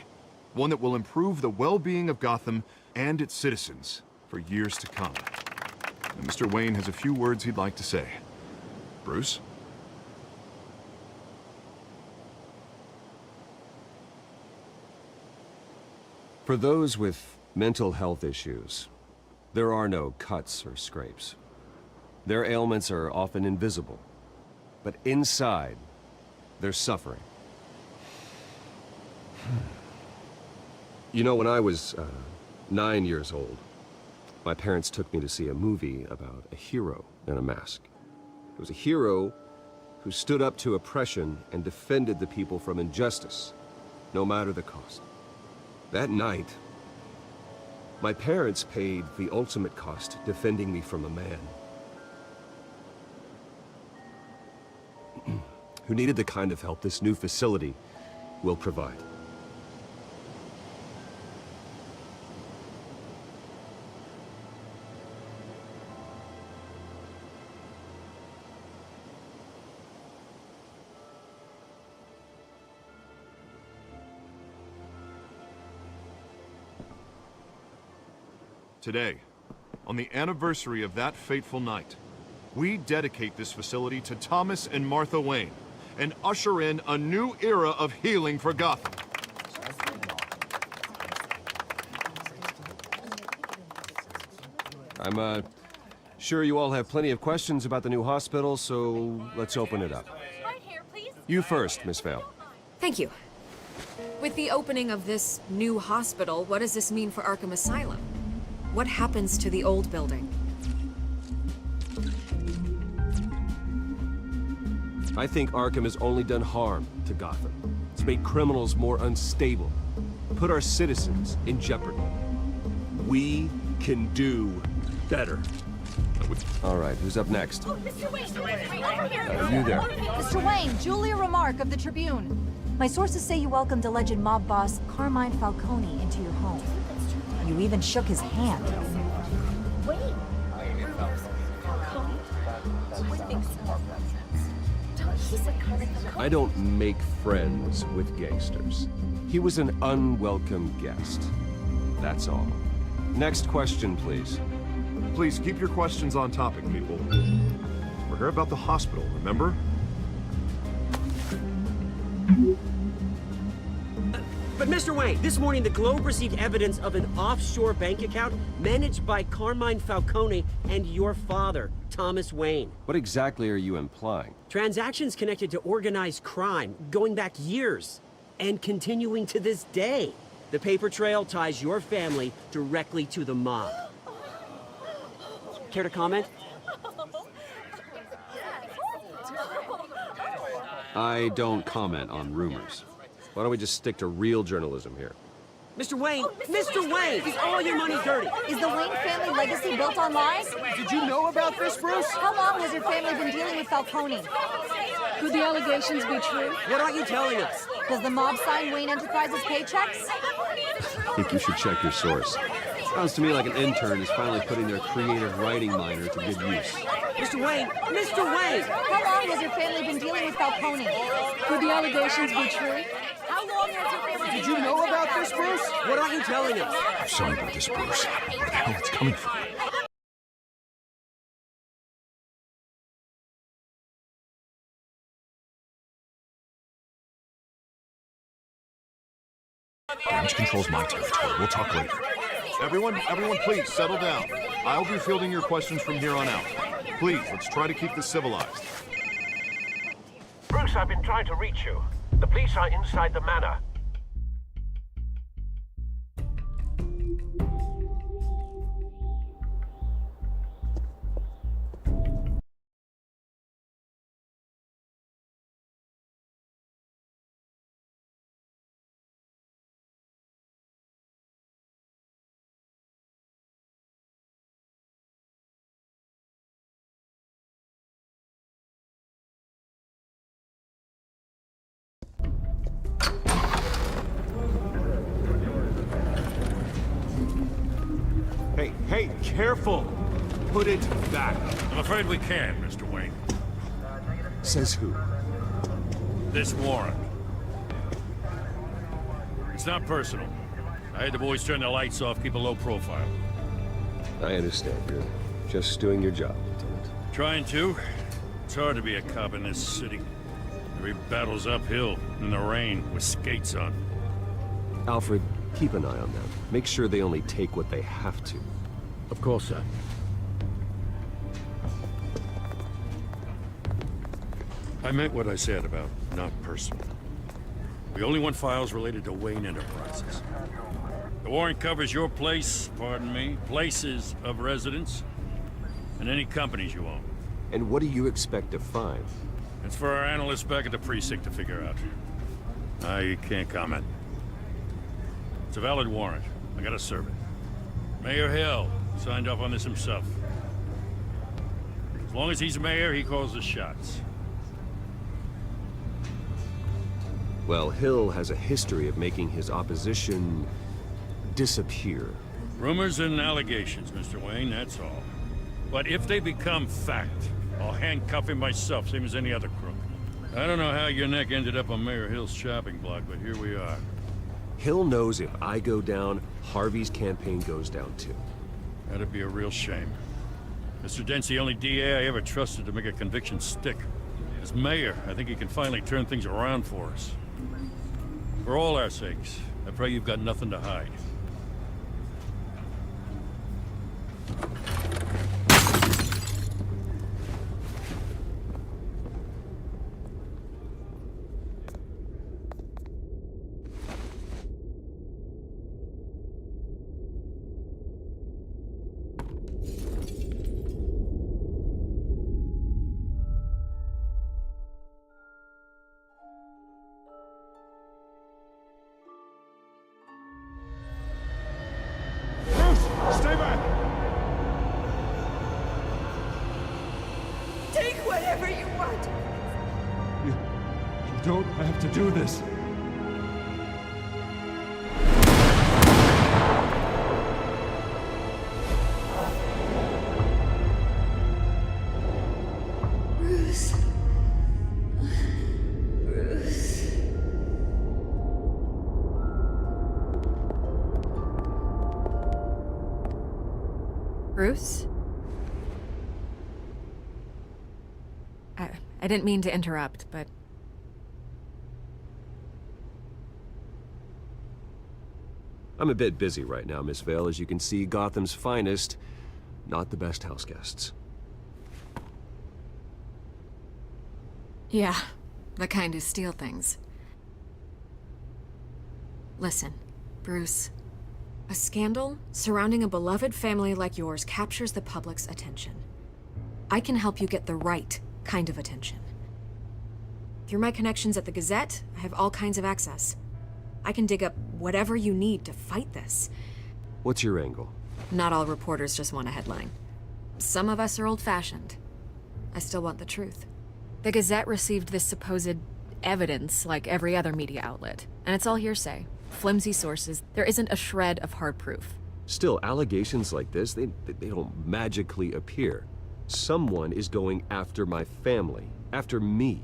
One that will improve the well-being of Gotham and its citizens for years to come. And Mr. Wayne has a few words he'd like to say. Bruce? For those with mental health issues, there are no cuts or scrapes. Their ailments are often invisible. But inside, They're suffering. You know, when I was 9 years old, my parents took me to see a movie about a hero in a mask. It was a hero who stood up to oppression and defended the people from injustice, no matter the cost. That night, my parents paid the ultimate cost defending me from a man who needed the kind of help this new facility will provide. Today, on the anniversary of that fateful night, we dedicate this facility to Thomas and Martha Wayne and usher in a new era of healing for Gotham. I'm sure you all have plenty of questions about the new hospital, so let's open it up. You first, Miss Vale. Thank you. With the opening of this new hospital, what does this mean for Arkham Asylum? What happens to the old building? I think Arkham has only done harm to Gotham. It's made criminals more unstable, put our citizens in jeopardy. We can do better. All right, who's up next? Mr. Wayne! You there. Mr. Wayne, Julia Remarque of the Tribune. My sources say you welcomed alleged mob boss Carmine Falcone into your home. You even shook his hand. Wait. I don't make friends with gangsters. He was an unwelcome guest. That's all. Next question, please. Please keep your questions on topic, people. We're here about the hospital, remember? But Mr. Wayne, this morning the Globe received evidence of an offshore bank account managed by Carmine Falcone and your father, Thomas Wayne. What exactly are you implying? Transactions connected to organized crime, going back years, and continuing to this day. The paper trail ties your family directly to the mob. Care to comment? I don't comment on rumors. Why don't we just stick to real journalism here? Mr. Wayne! Mr. Wayne! Is all your money dirty? Is the Wayne family legacy built on lies? Did you know about this, Bruce? How long has your family been dealing with Falcone? Could the allegations be true? What aren't you telling us? Does the mob sign Wayne Enterprises paychecks? I think you should check your source. Sounds to me like an intern is finally putting their creative writing minor to good use. Mr. Wayne! Mr. Wayne! How long has your family been dealing with Falcone? Could the allegations be true? How long has your family Did you know about this, Bruce? What aren't you telling us? I'm sorry about this, Bruce. Where the hell it's coming from? Damage control's my territory. We'll talk later. Everyone, please settle down. I'll be fielding your questions from here on out. Please, let's try to keep this civilized. Bruce, I've been trying to reach you. The police are inside the manor. Hey, careful! Put it back. I'm afraid we can't, Mr. Wayne. Says who? This warrant. It's not personal. I had the boys turn the lights off, keep a low profile. I understand. You're just doing your job, Lieutenant. Trying to. It's hard to be a cop in this city. Every battle's uphill, in the rain, with skates on. Alfred, keep an eye on them. Make sure they only take what they have to. Of course, sir. I meant what I said about not personal. We only want files related to Wayne Enterprises. The warrant covers your place, pardon me, places of residence, and any companies you own. And what do you expect to find? It's for our analysts back at the precinct to figure out. I can't comment. It's a valid warrant. I gotta serve it. Mayor Hill signed off on this himself. As long as he's mayor, he calls the shots. Well, Hill has a history of making his opposition disappear. Rumors and allegations, Mr. Wayne, that's all. But if they become fact, I'll handcuff him myself, same as any other crook. I don't know how your neck ended up on Mayor Hill's chopping block, but here we are. Hill knows if I go down, Harvey's campaign goes down too. That'd be a real shame. Mr. Dent's the only DA I ever trusted to make a conviction stick. As mayor, I think he can finally turn things around for us. For all our sakes, I pray you've got nothing to hide. Stay back! Take whatever you want. You don't have to do this. Bruce. Bruce. Bruce? I didn't mean to interrupt, but... I'm a bit busy right now, Miss Vale. As you can see, Gotham's finest, not the best house guests. Yeah, the kind who steal things. Listen, Bruce. A scandal surrounding a beloved family like yours captures the public's attention. I can help you get the right kind of attention. Through my connections at the Gazette, I have all kinds of access. I can dig up whatever you need to fight this. What's your angle? Not all reporters just want a headline. Some of us are old-fashioned. I still want the truth. The Gazette received this supposed evidence like every other media outlet, and it's all hearsay. Flimsy sources. There isn't a shred of hard proof. Still, allegations like this, they don't magically appear. Someone is going after my family, after me.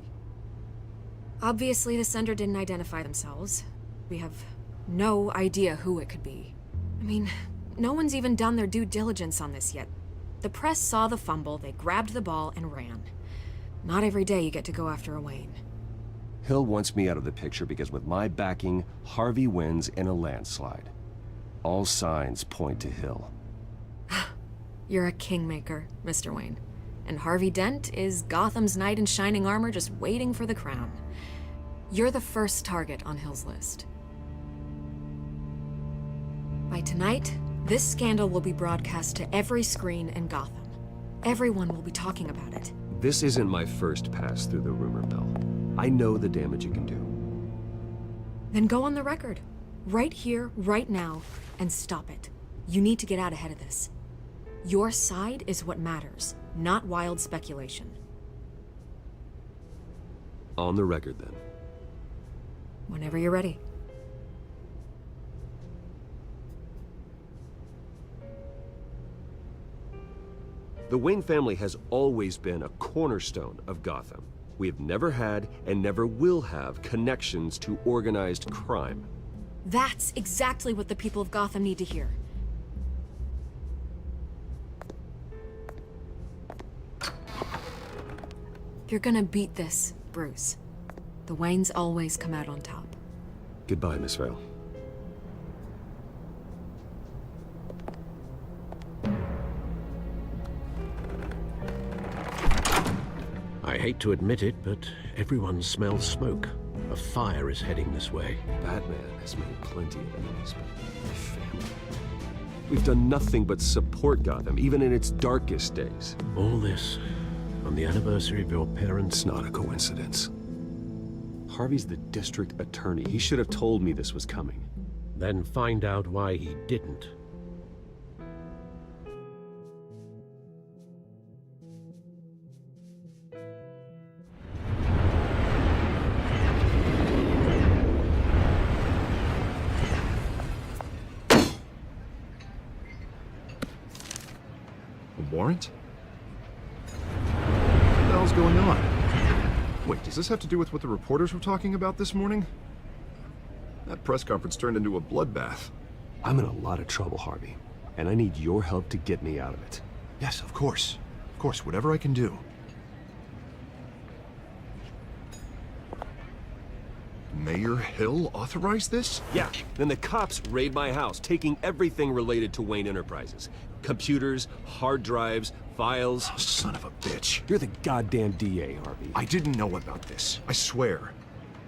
Obviously, the sender didn't identify themselves. We have no idea who it could be. I mean, no one's even done their due diligence on this yet. The press saw the fumble, they grabbed the ball and ran. Not every day you get to go after a Wayne. Hill wants me out of the picture because with my backing, Harvey wins in a landslide. All signs point to Hill. You're a kingmaker, Mr. Wayne. And Harvey Dent is Gotham's knight in shining armor just waiting for the crown. You're the first target on Hill's list. By tonight, this scandal will be broadcast to every screen in Gotham. Everyone will be talking about it. This isn't my first pass through the rumor mill. I know the damage it can do. Then go on the record. Right here, right now, and stop it. You need to get out ahead of this. Your side is what matters, not wild speculation. On the record, then. Whenever you're ready. The Wayne family has always been a cornerstone of Gotham. We have never had and never will have connections to organized crime. That's exactly what the people of Gotham need to hear. You're gonna beat this, Bruce. The Waynes always come out on top. Goodbye, Miss Vale. I hate to admit it, but everyone smells smoke. A fire is heading this way. Batman has made plenty of enemies, but my family... We've done nothing but support Gotham, even in its darkest days. All this on the anniversary of your parents'... It's not a coincidence. Harvey's the district attorney. He should have told me this was coming. Then find out why he didn't. A warrant? What the hell's going on? Wait, does this have to do with what the reporters were talking about this morning? That press conference turned into a bloodbath. I'm in a lot of trouble, Harvey, and I need your help to get me out of it. Yes, of course. Of course, whatever I can do. Mayor Hill authorized this? Yeah, then the cops raid my house, taking everything related to Wayne Enterprises. Computers, hard drives, files. Oh, son of a bitch. You're the goddamn DA, Harvey. I didn't know about this, I swear.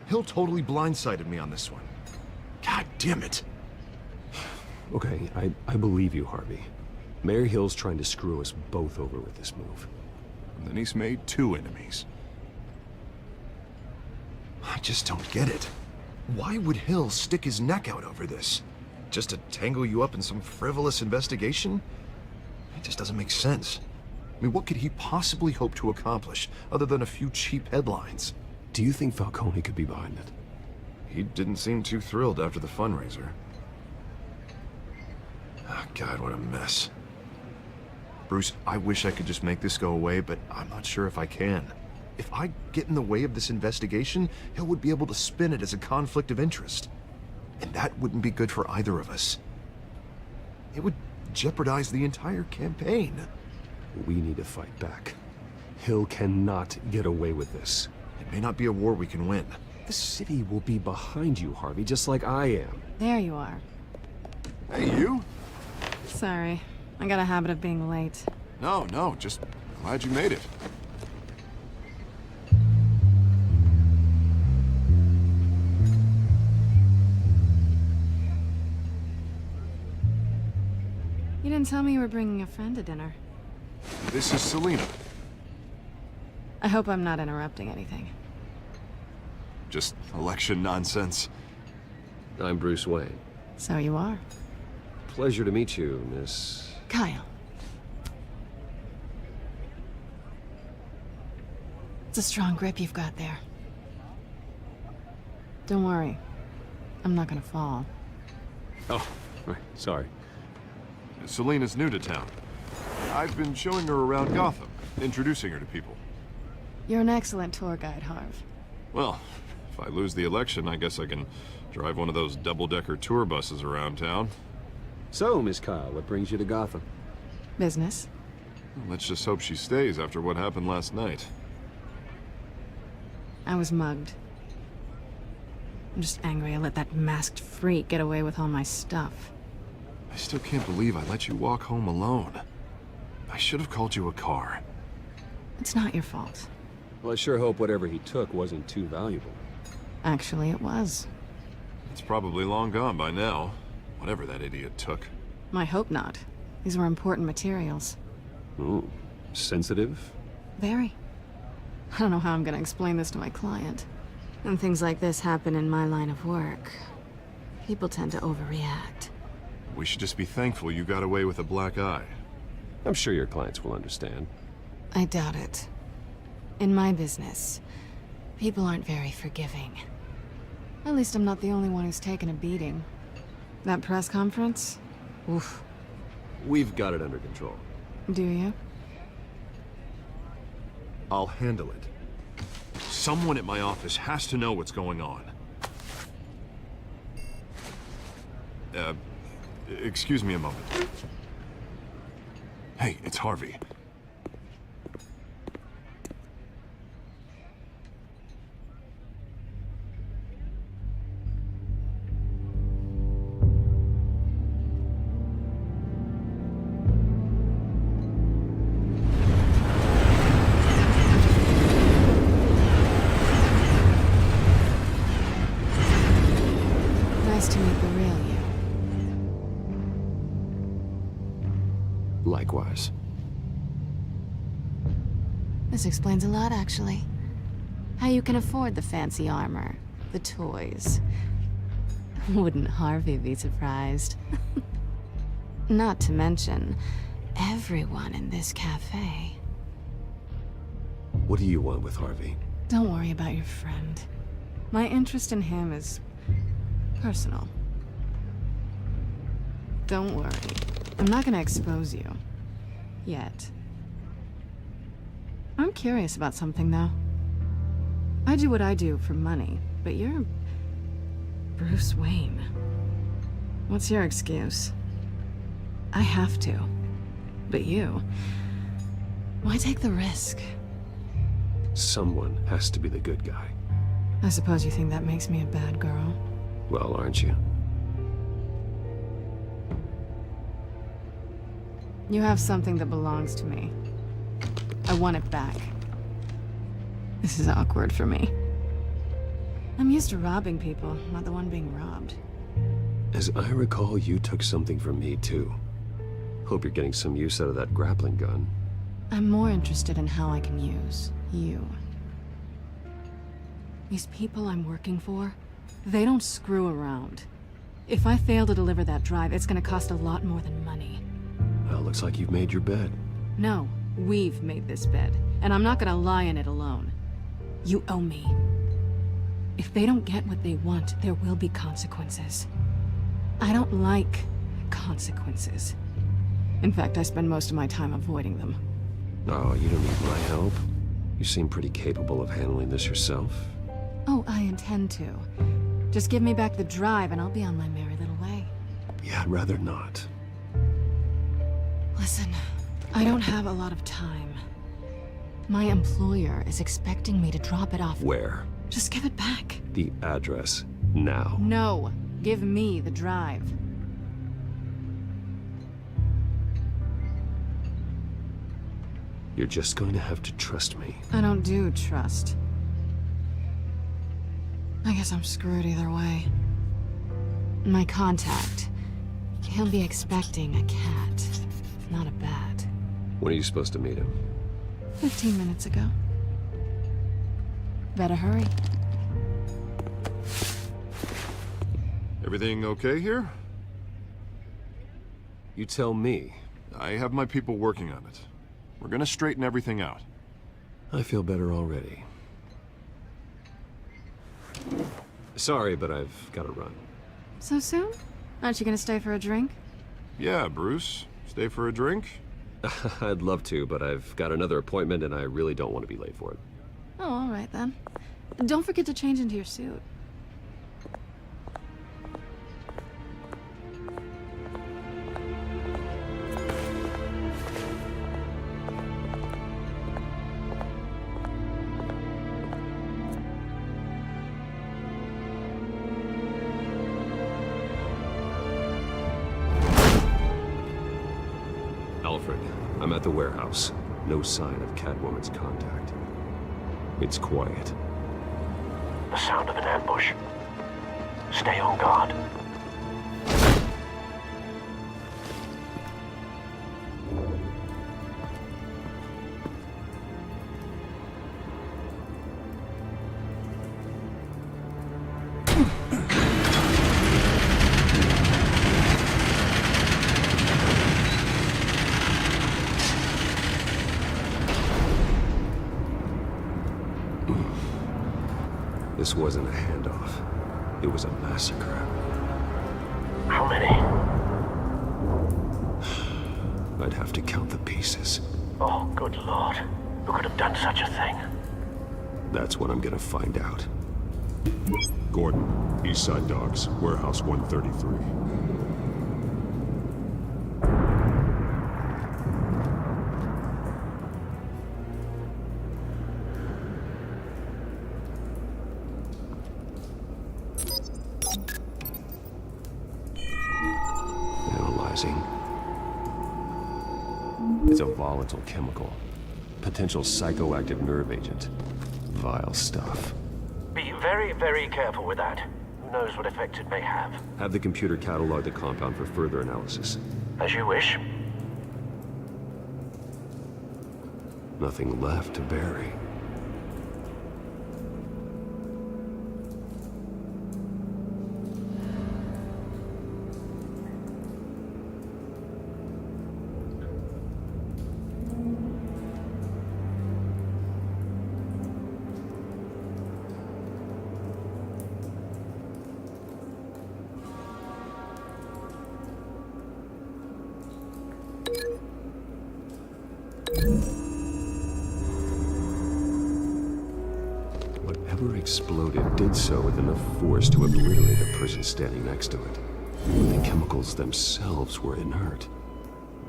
Hill totally blindsided me on this one. God damn it. Okay, I believe you, Harvey. Mayor Hill's trying to screw us both over with this move. And then he's made 2 enemies. I just don't get it. Why would Hill stick his neck out over this? Just to tangle you up in some frivolous investigation? It just doesn't make sense. I mean, what could he possibly hope to accomplish other than a few cheap headlines? Do you think Falcone could be behind it? He didn't seem too thrilled after the fundraiser. Oh, God, what a mess. Bruce, I wish I could just make this go away, but I'm not sure if I can. If I get in the way of this investigation, Hill would be able to spin it as a conflict of interest. And that wouldn't be good for either of us. It would jeopardize the entire campaign. We need to fight back. Hill cannot get away with this. It may not be a war we can win. The city will be behind you, Harvey, just like I am. There you are. Hey, you? Sorry. I got a habit of being late. No, just glad you made it. You didn't tell me you were bringing a friend to dinner. This is Selina. I hope I'm not interrupting anything. Just election nonsense. I'm Bruce Wayne. So you are. Pleasure to meet you, Miss... Kyle. It's a strong grip you've got there. Don't worry. I'm not gonna fall. Oh, right, sorry. Selina's new to town. I've been showing her around Gotham, introducing her to people. You're an excellent tour guide, Harv. Well, if I lose the election, I guess I can drive one of those double-decker tour buses around town. So, Miss Kyle, what brings you to Gotham? Business. Let's just hope she stays after what happened last night. I was mugged. I'm just angry I let that masked freak get away with all my stuff. I still can't believe I let you walk home alone. I should have called you a car. It's not your fault. Well, I sure hope whatever he took wasn't too valuable. Actually, it was. It's probably long gone by now, whatever that idiot took. I hope not. These were important materials. Ooh, sensitive? Very. I don't know how I'm gonna explain this to my client. When things like this happen in my line of work, people tend to overreact. We should just be thankful you got away with a black eye. I'm sure your clients will understand. I doubt it. In my business, people aren't very forgiving. At least I'm not the only one who's taken a beating. That press conference? Oof. We've got it under control. Do you? I'll handle it. Someone at my office has to know what's going on. Excuse me a moment. Hey, it's Harvey. Likewise. This explains a lot, actually. How you can afford the fancy armor, the toys. Wouldn't Harvey be surprised? Not to mention, everyone in this cafe. What do you want with Harvey? Don't worry about your friend. My interest in him is personal. Don't worry. I'm not gonna expose you. Yet. I'm curious about something, though. I do what I do for money, but you're Bruce Wayne. What's your excuse? I have to. But you... why take the risk? Someone has to be the good guy. I suppose you think that makes me a bad girl. Well, aren't you? You have something that belongs to me. I want it back. This is awkward for me. I'm used to robbing people, not the one being robbed. As I recall, you took something from me, too. Hope you're getting some use out of that grappling gun. I'm more interested in how I can use you. These people I'm working for, they don't screw around. If I fail to deliver that drive, it's gonna cost a lot more than money. Well, looks like you've made your bed. No, we've made this bed, and I'm not gonna lie in it alone. You owe me. If they don't get what they want, there will be consequences. I don't like consequences. In fact, I spend most of my time avoiding them. Oh, you don't need my help. You seem pretty capable of handling this yourself. Oh, I intend to. Just give me back the drive and I'll be on my merry little way. Yeah, I'd rather not. Listen, I don't have a lot of time. My employer is expecting me to drop it off. Where? Just give it back. The address, now. No, give me the drive. You're just going to have to trust me. I don't do trust. I guess I'm screwed either way. My contact. He'll be expecting a cat, not a bat. When are you supposed to meet him? 15 minutes ago. Better hurry. Everything okay here? You tell me. I have my people working on it. We're gonna straighten everything out. I feel better already. Sorry, but I've got to run. So soon? Aren't you gonna stay for a drink? Yeah, Bruce. Stay for a drink? I'd love to, but I've got another appointment and I really don't want to be late for it. Oh, all right then. Don't forget to change into your suit. Alfred, I'm at the warehouse. No sign of Catwoman's contact. It's quiet. The sound of an ambush. Stay on guard. This wasn't a handoff. It was a massacre. How many? I'd have to count the pieces. Oh, good lord. Who could have done such a thing? That's what I'm gonna find out. Gordon, Eastside Docks, Warehouse 133. Analyzing. It's a volatile chemical. Potential psychoactive nerve agent. Vile stuff. Be very, very careful with that. Who knows what effect it may have. Have the computer catalog the compound for further analysis. As you wish. Nothing left to bury. Whatever exploded did so with enough force to obliterate the person standing next to it. But the chemicals themselves were inert,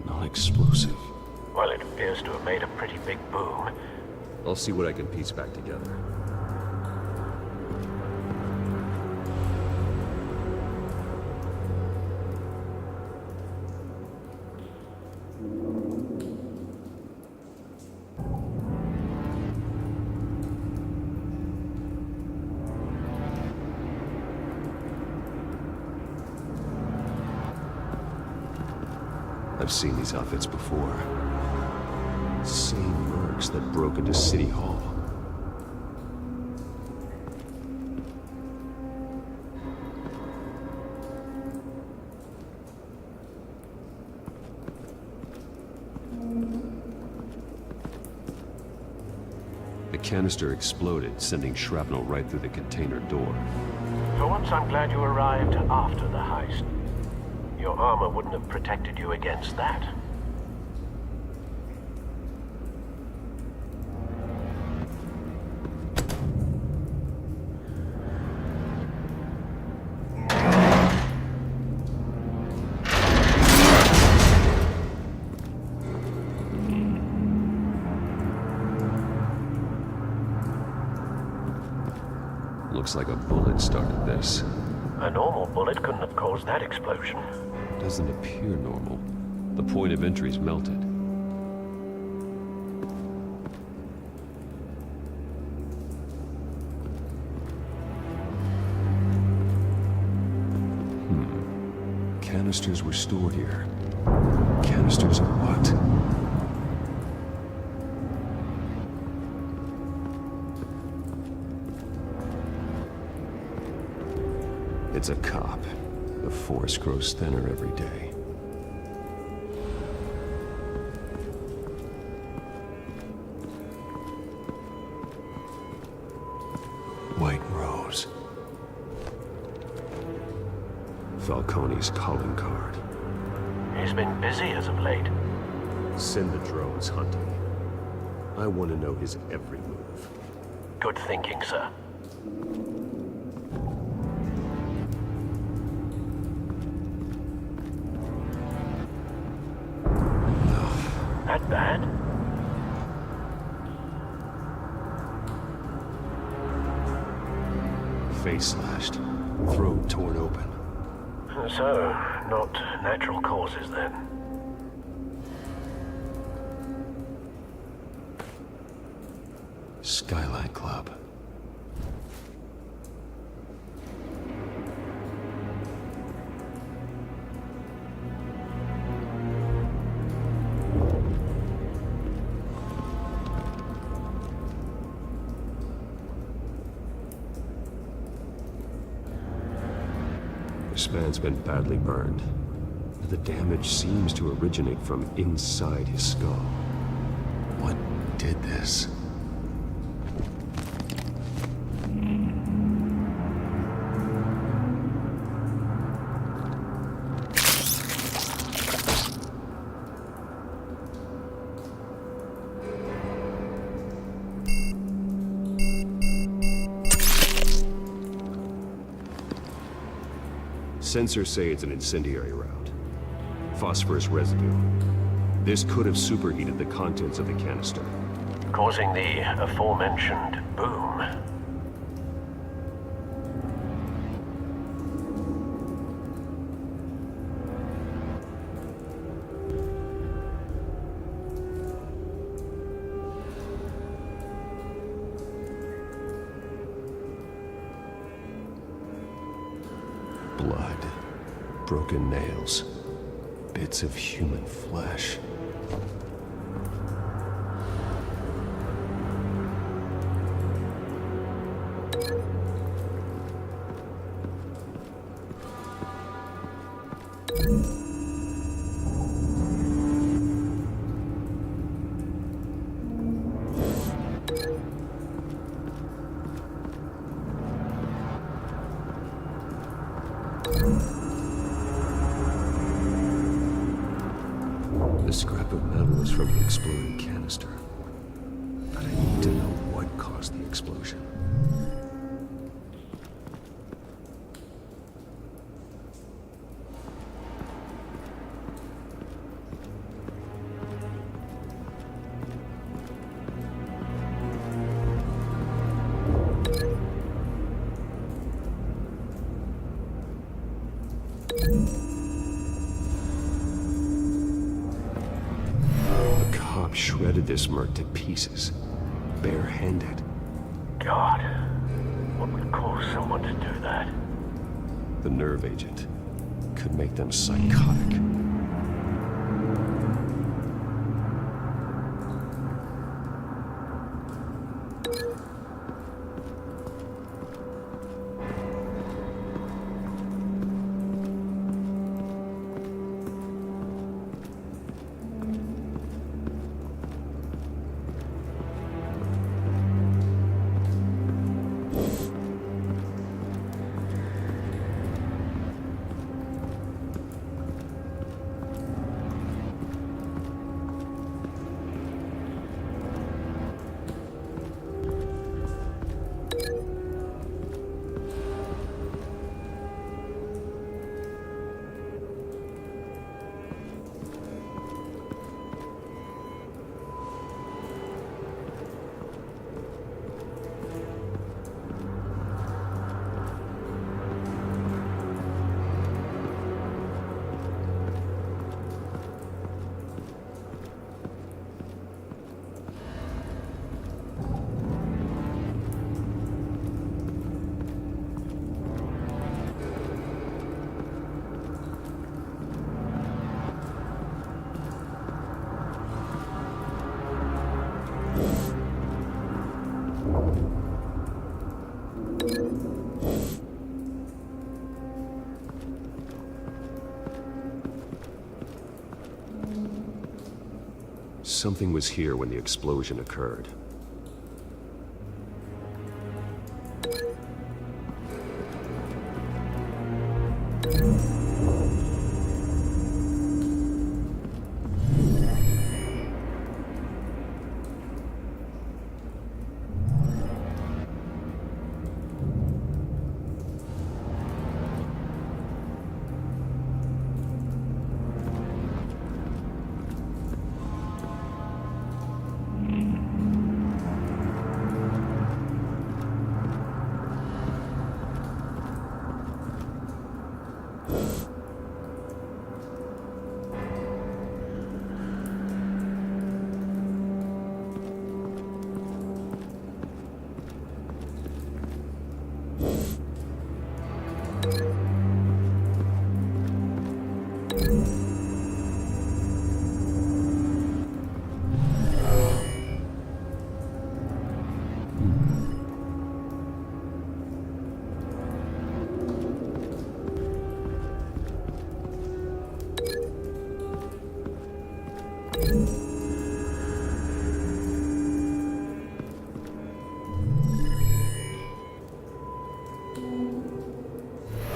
not explosive. Well, it appears to have made a pretty big boom. I'll see what I can piece back together. I've seen these outfits before. Same mercs that broke into City Hall. The canister exploded, sending shrapnel right through the container door. For once, I'm glad you arrived after the heist. Your armor wouldn't have protected you against that. Looks like a bullet started this. A normal bullet couldn't have caused that explosion. Doesn't appear normal. The point of entry's melted. Canisters were stored here. Canisters of what? It's a cop. The force grows thinner every day. White Rose. Falcone's calling card. He's been busy as of late. Send the drones hunting. I want to know his every move. Good thinking, sir. That bad? Face slashed, throat torn open. So, not natural causes then. Skyline Club. This man's been badly burned. The damage seems to originate from inside his skull. What did this? Sensors say it's an incendiary route. Phosphorus residue. This could have superheated the contents of the canister, causing the aforementioned boom. Blood, broken nails, bits of human flesh. scrap of metal is from the exploding canister. But I need to know what caused the explosion. Shredded this merc to pieces, barehanded. God, what would cause someone to do that? The nerve agent could make them psychotic. Something was here when the explosion occurred.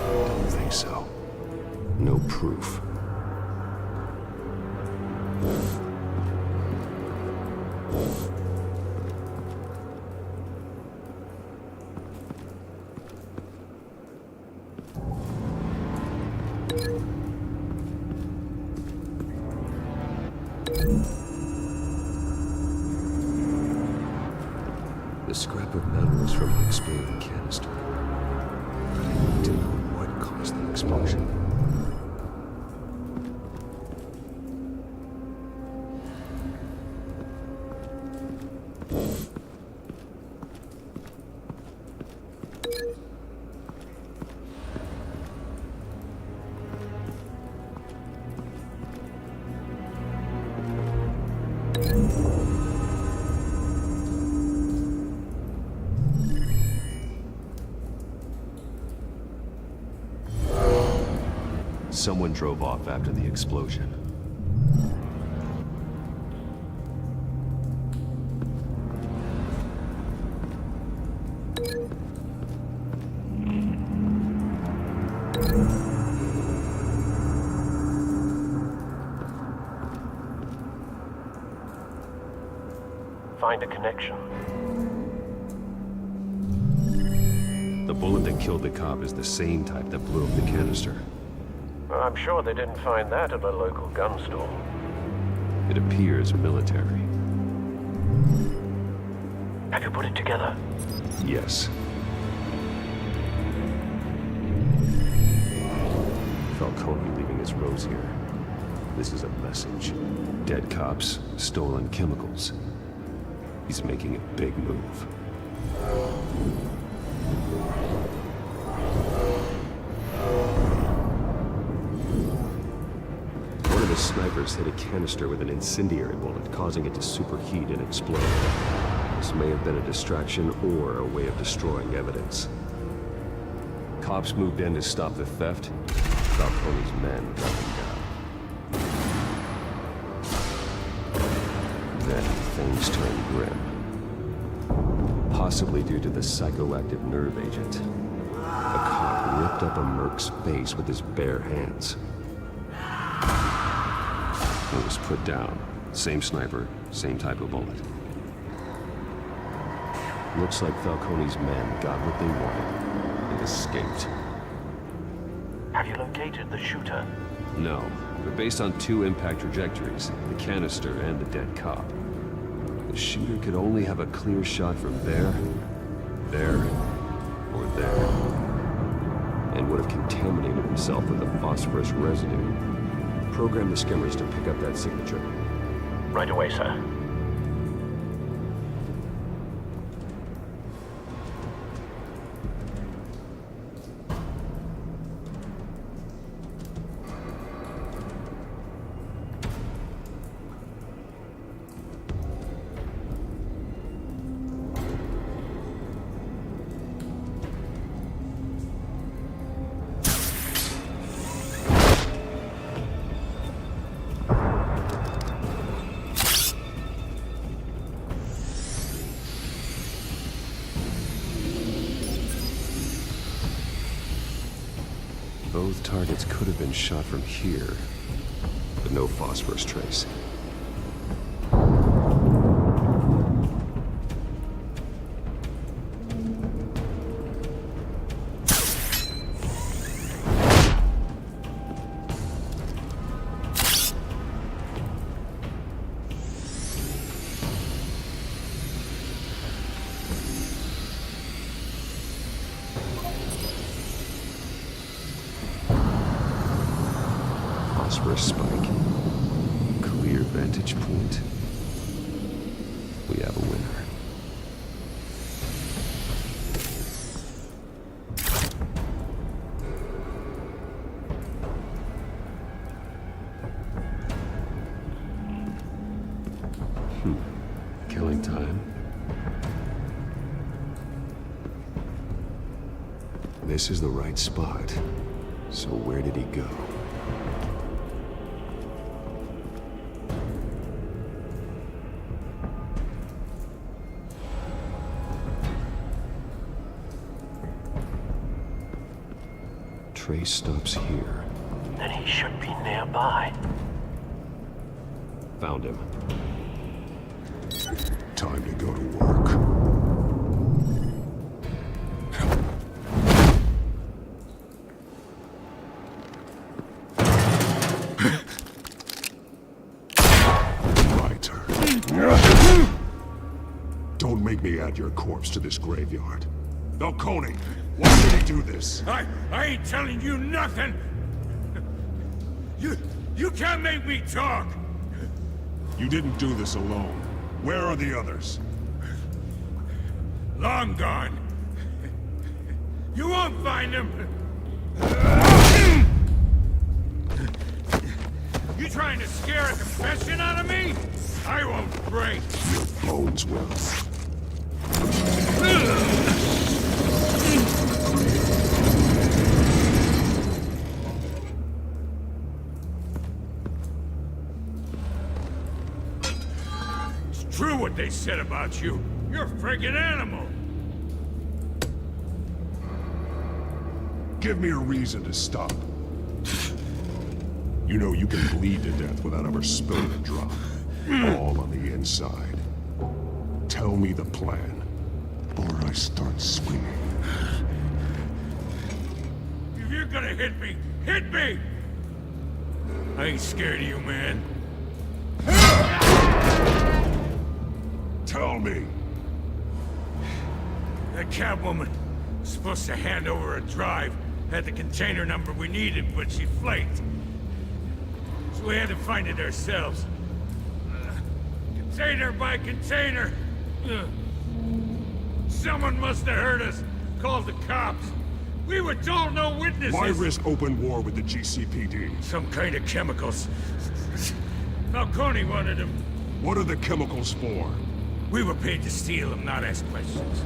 Don't think so. No proof. The scrap of metal is from the exploding canister. But I need to know what caused the explosion. Someone drove off after the explosion. find a connection. The bullet that killed the cop is the same type that blew up the canister. Well, I'm sure they didn't find that at a local gun store. It appears military. Have you put it together? Yes. Falcone leaving his rose here. This is a message. Dead cops, stolen chemicals. He's making a big move. One of the snipers hit a canister with an incendiary bullet, causing it to superheat and explode. This may have been a distraction or a way of destroying evidence. Cops moved in to stop the theft. Falcone's men got him down. Then things turned grim. Possibly due to the psychoactive nerve agent. A cop ripped up a merc's face with his bare hands. It was put down. Same sniper, same type of bullet. Looks like Falcone's men got what they wanted and escaped. Have you located the shooter? No, but based on two impact trajectories, the canister and the dead cop, the shooter could only have a clear shot from there, or there, and would have contaminated himself with the phosphorus residue. Program the skimmers to pick up that signature. Right away, sir. Both targets could have been shot from here, but no phosphorus trace. Phosphorus spike. Clear vantage point. We have a winner. Killing time. This is the right spot. So where did he go? Trace stops here. Then he should be nearby. Found him. Time to go to work. My turn. Don't make me add your corpse to this graveyard. Falcone, why did he do this? I ain't telling you nothing! You can't make me talk! You didn't do this alone. Where are the others? Long gone. You won't find them! You trying to scare a confession out of me? I won't break! Your bones will. True what they said about you. You're a friggin' animal. Give me a reason to stop. You know you can bleed to death without ever spilling a drop. All on the inside. Tell me the plan, or I start swinging. If you're gonna hit me, hit me! I ain't scared of you, man. Tell me! That Catwoman was supposed to hand over a drive, had the container number we needed, but she flaked. So we had to find it ourselves. Container by container. Someone must have heard us, called the cops. We were told no witnesses. Why risk open war with the GCPD? Some kind of chemicals. Falcone wanted them. What are the chemicals for? We were paid to steal them, not ask questions.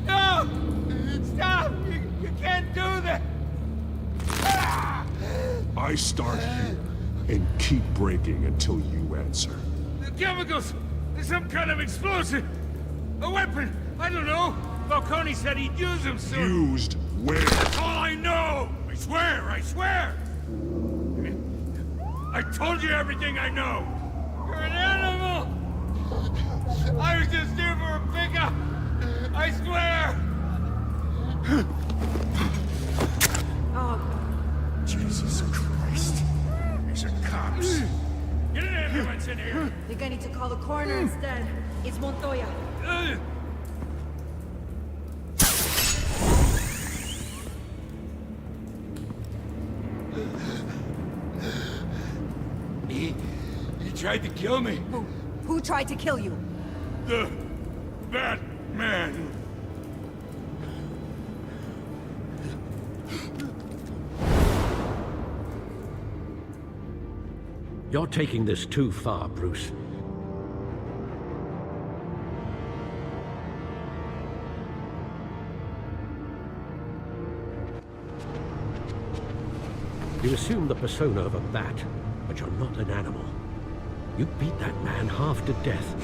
No! Stop! You can't do that! I start here, and keep breaking until you answer. The chemicals! There's some kind of explosive! A weapon! I don't know! Falcone said he'd use them soon! Used where? That's all I know! I swear! I swear! I told you everything I know! You're an animal! I was just here for a pickup! I swear! Oh. Jesus Christ. These are cops. Get an ambulance in here! I think I need to call the coroner instead. It's Montoya. He tried to kill me. Who tried to kill you? The Batman. You're taking this too far, Bruce. You assume the persona of a bat, but you're not an animal. You beat that man half to death.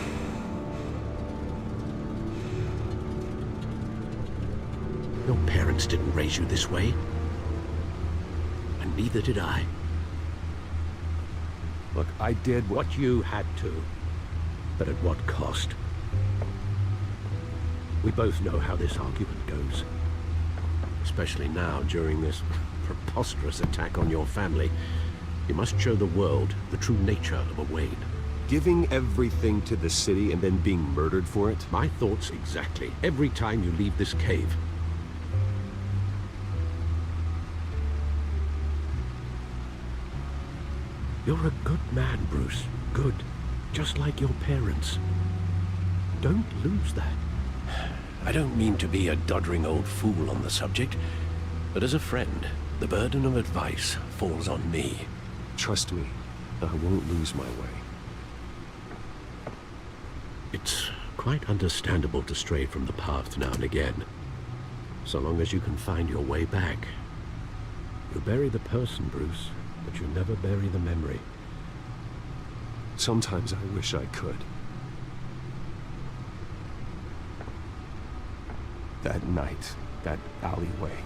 Your parents didn't raise you this way. And neither did I. Look, I did what you had to, but at what cost? We both know how this argument goes. Especially now, during this preposterous attack on your family. You must show the world the true nature of a Wayne. Giving everything to the city and then being murdered for it? My thoughts exactly. Every time you leave this cave. You're a good man, Bruce. Good. Just like your parents. Don't lose that. I don't mean to be a doddering old fool on the subject, but as a friend, the burden of advice falls on me. Trust me, I won't lose my way. It's quite understandable to stray from the path now and again. So long as you can find your way back. You bury the person, Bruce, but you never bury the memory. Sometimes I wish I could. That night, that alleyway,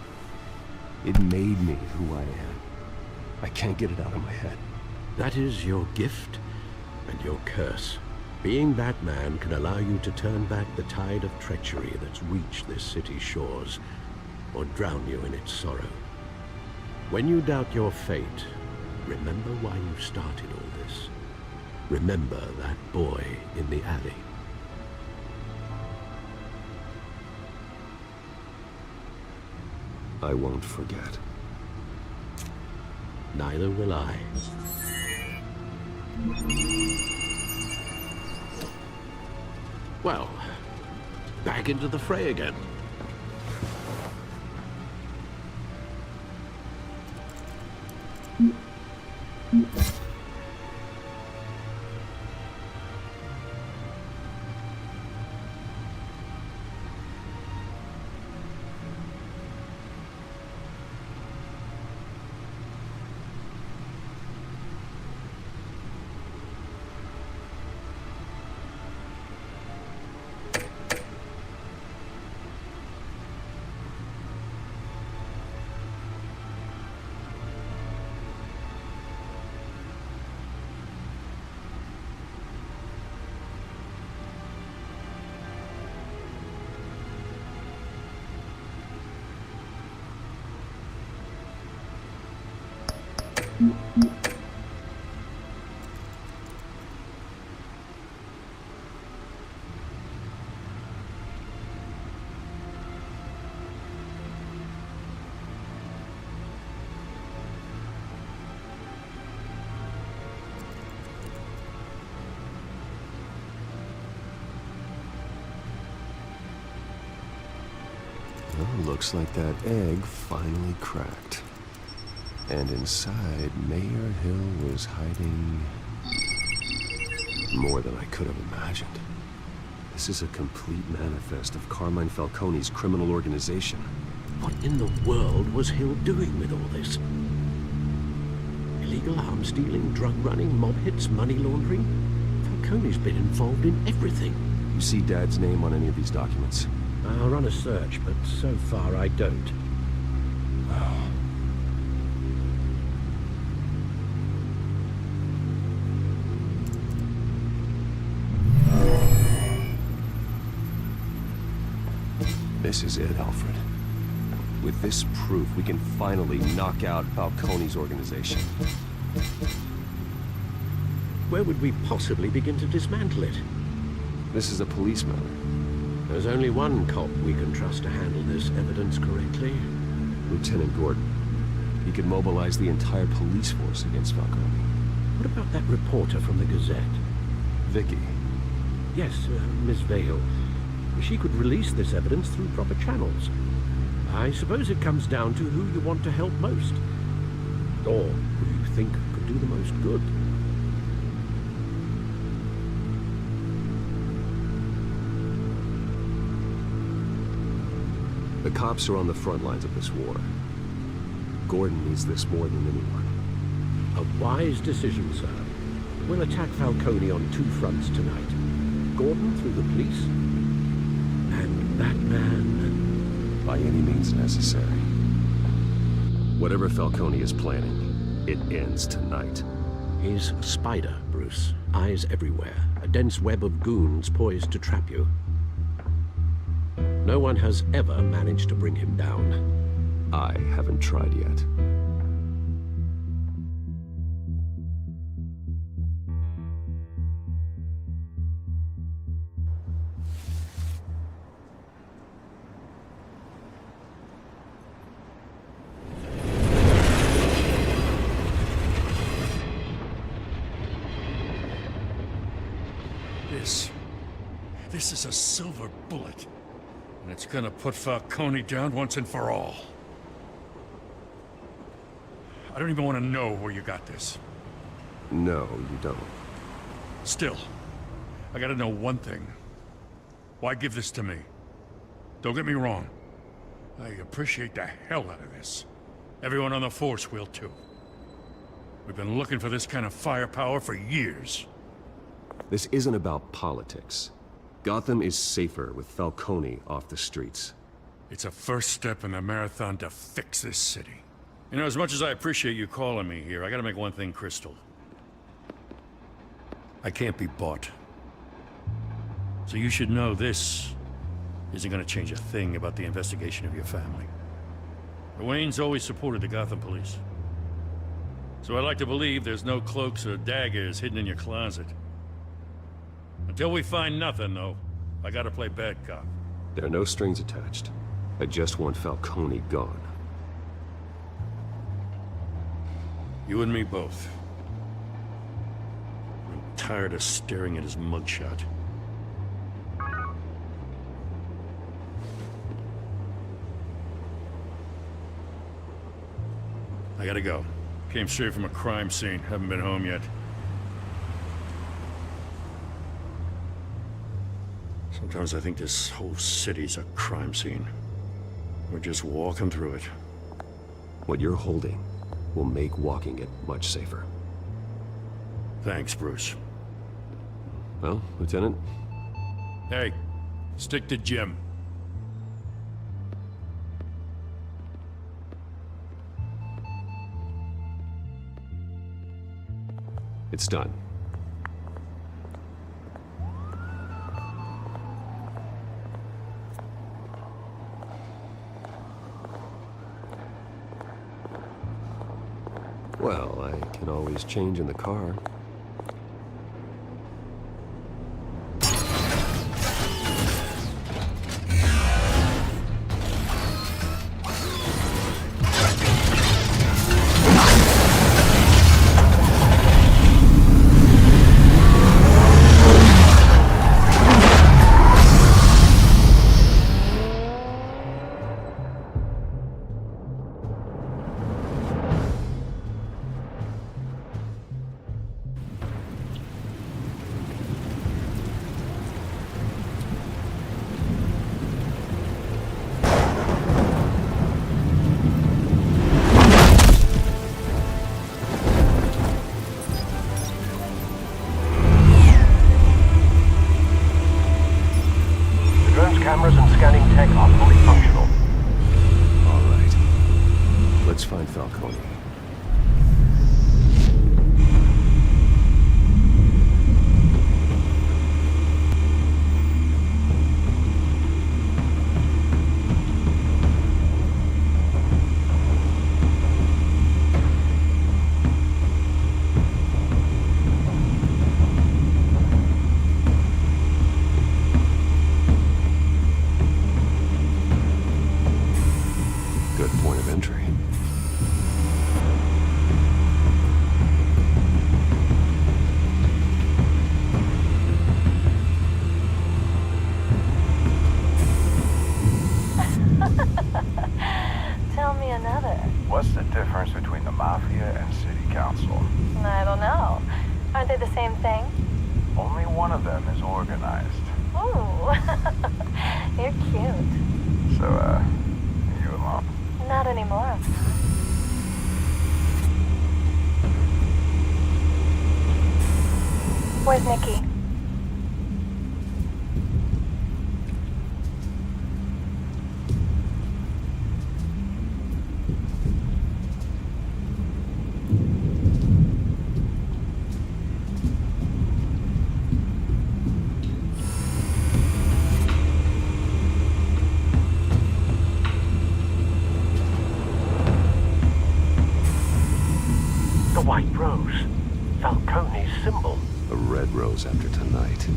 it made me who I am. I can't get it out of my head. That is your gift and your curse. Being Batman can allow you to turn back the tide of treachery that's reached this city's shores, or drown you in its sorrow. When you doubt your fate, remember why you started all this. Remember that boy in the alley. I won't forget. Neither will I. Well, back into the fray again. Looks like that egg finally cracked. And inside, Mayor Hill was hiding more than I could have imagined. This is a complete manifest of Carmine Falcone's criminal organization. What in the world was Hill doing with all this? Illegal arms dealing, drug running, mob hits, money laundering? Falcone's been involved in everything. You see Dad's name on any of these documents? I'll run a search, but so far I don't. This is it, Alfred. With this proof, we can finally knock out Falcone's organization. Where would we possibly begin to dismantle it? This is a police matter. There's only one cop we can trust to handle this evidence correctly. Lieutenant Gordon. He could mobilize the entire police force against Falcone. What about that reporter from the Gazette? Vicky. Yes, Miss Vale. She could release this evidence through proper channels. I suppose it comes down to who you want to help most. Or who you think could do the most good. The cops are on the front lines of this war. Gordon needs this more than anyone. A wise decision, sir. We'll attack Falcone on two fronts tonight. Gordon through the police, and Batman by any means necessary. Whatever Falcone is planning, it ends tonight. He's a spider, Bruce. Eyes everywhere. A dense web of goons poised to trap you. No one has ever managed to bring him down. I haven't tried yet. This is a silver bullet. And it's gonna put Falcone down once and for all. I don't even want to know where you got this. No, you don't. Still, I gotta know one thing. Why give this to me? Don't get me wrong. I appreciate the hell out of this. Everyone on the force will too. We've been looking for this kind of firepower for years. This isn't about politics. Gotham is safer with Falcone off the streets. It's a first step in the marathon to fix this city. You know, as much as I appreciate you calling me here, I gotta make one thing crystal. I can't be bought. So you should know this isn't gonna change a thing about the investigation of your family. The Waynes always supported the Gotham police. So I like to believe there's no cloaks or daggers hidden in your closet. Until we find nothing, though, I gotta play bad cop. There are no strings attached. I just want Falcone gone. You and me both. I'm tired of staring at his mugshot. I gotta go. Came straight from a crime scene. Haven't been home yet. Sometimes I think this whole city's a crime scene. We're just walking through it. What you're holding will make walking it much safer. Thanks, Bruce. Well, Lieutenant? Hey, stick to Jim. It's done. Well, I can always change in the car. Cameras and scanning tech are fully functional. All right. Let's find Falcone. Tell me another. What's the difference between the Mafia and City Council? I don't know. Aren't they the same thing? Only one of them is organized. Ooh. You're cute. So, are you alone? Not anymore. Where's Nikki? The white rose. Falcone's symbol. A red rose after tonight.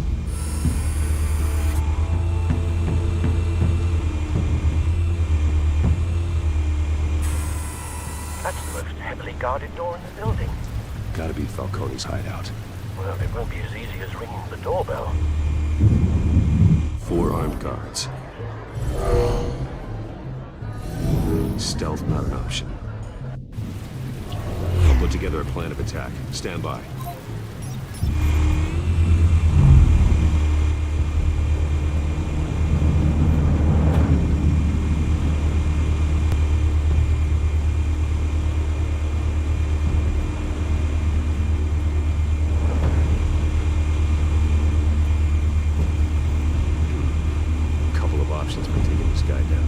That's the most heavily guarded door in the building. Gotta be Falcone's hideout. Well, it won't be as easy as ringing the doorbell. 4 armed guards. Stealth not an option. I'll put together a plan of attack. Stand by. Couple of options for taking this guy down.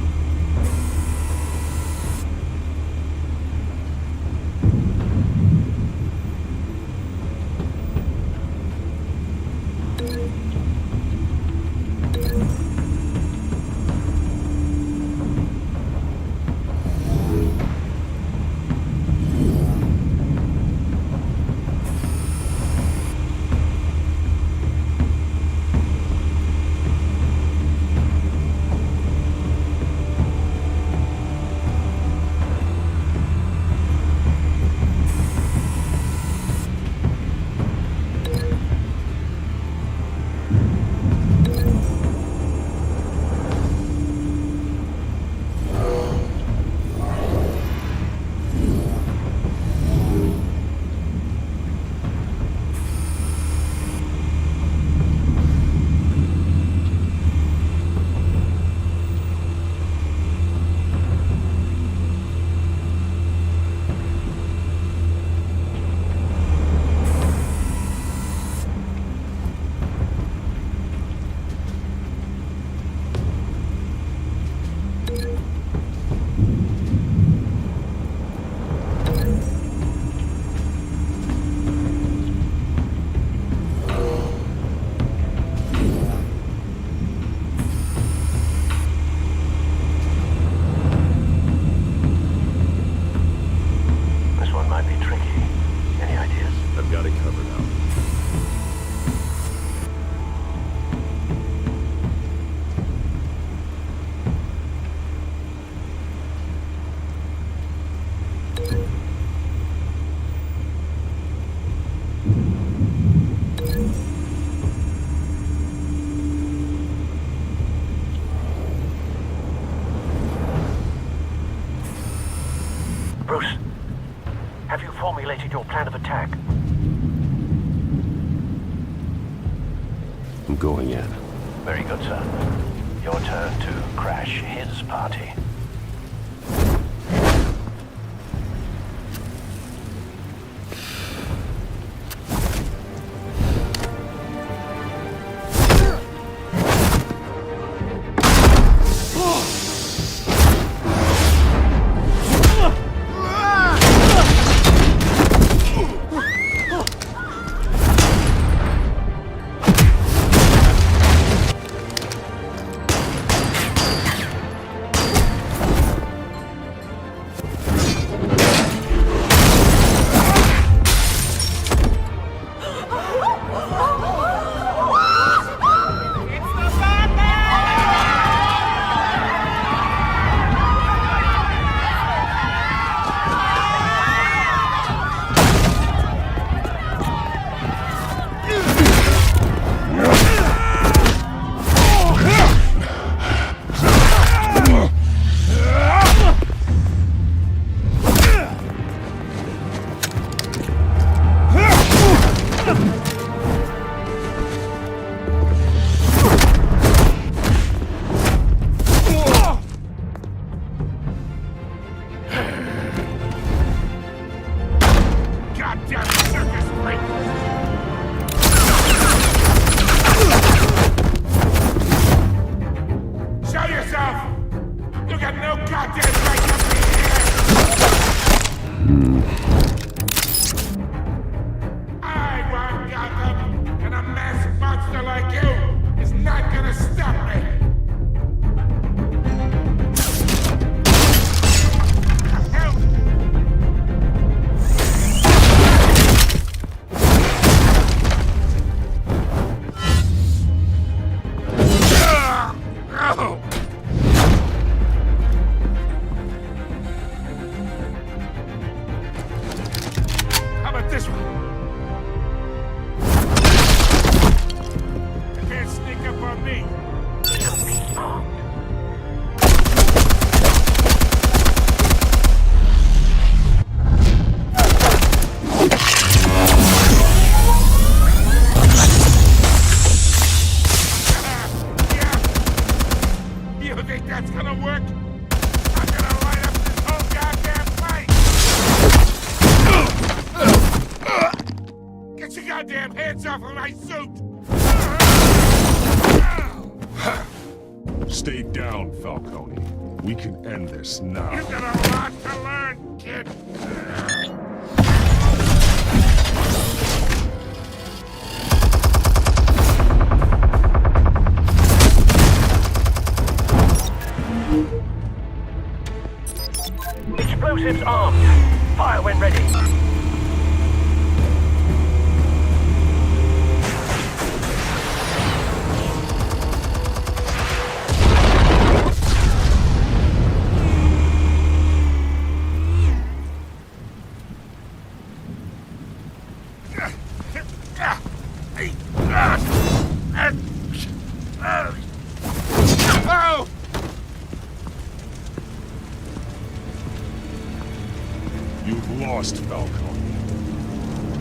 Have you formulated your plan of attack? I'm going in. Very good, sir. Your turn to crash his party. Stay down, Falcone. We can end this now. You've got a lot to learn, kid. Explosives armed. Fire when ready. You've lost, Falcone.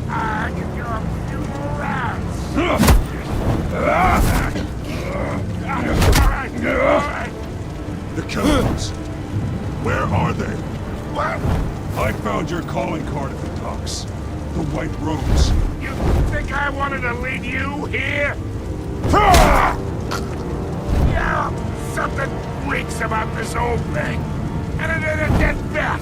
I can do a few more rounds. The chemicals. Where are they? What? I found your calling card at the docks. The White Rose. You think I wanted to lead you here? Yeah, something reeks about this whole thing. And it ain't a dead bat.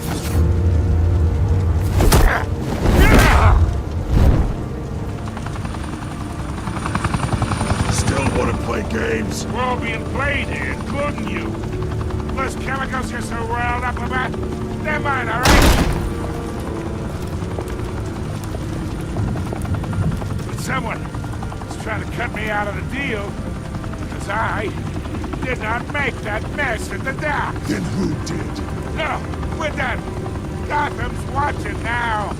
Still want to play games? We're all being played here, including you. Those chemicals you're so riled up about, they're mine, all right? But someone is trying to cut me out of the deal, because I did not make that mess at the dock. Then who did? No, we're done. Gotham's watching now.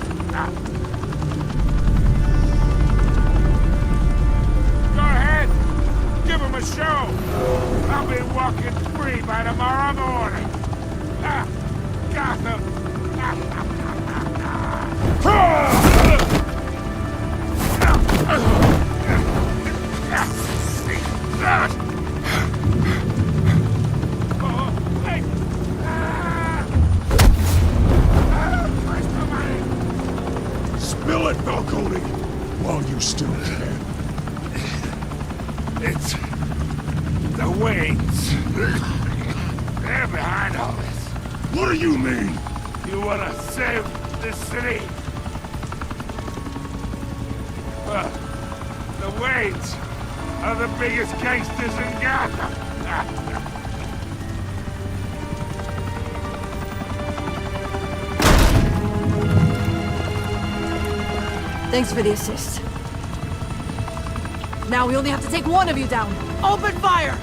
Go ahead. Give him a show. I'll be walking free by tomorrow morning. Gotham. Spill it, Falcone! While you still can. It's... the Waynes. They're behind all this. What do you mean? You wanna save this city? Well, the Waynes are the biggest gangsters in Gotham. Thanks for the assist. Now we only have to take one of you down. Open fire!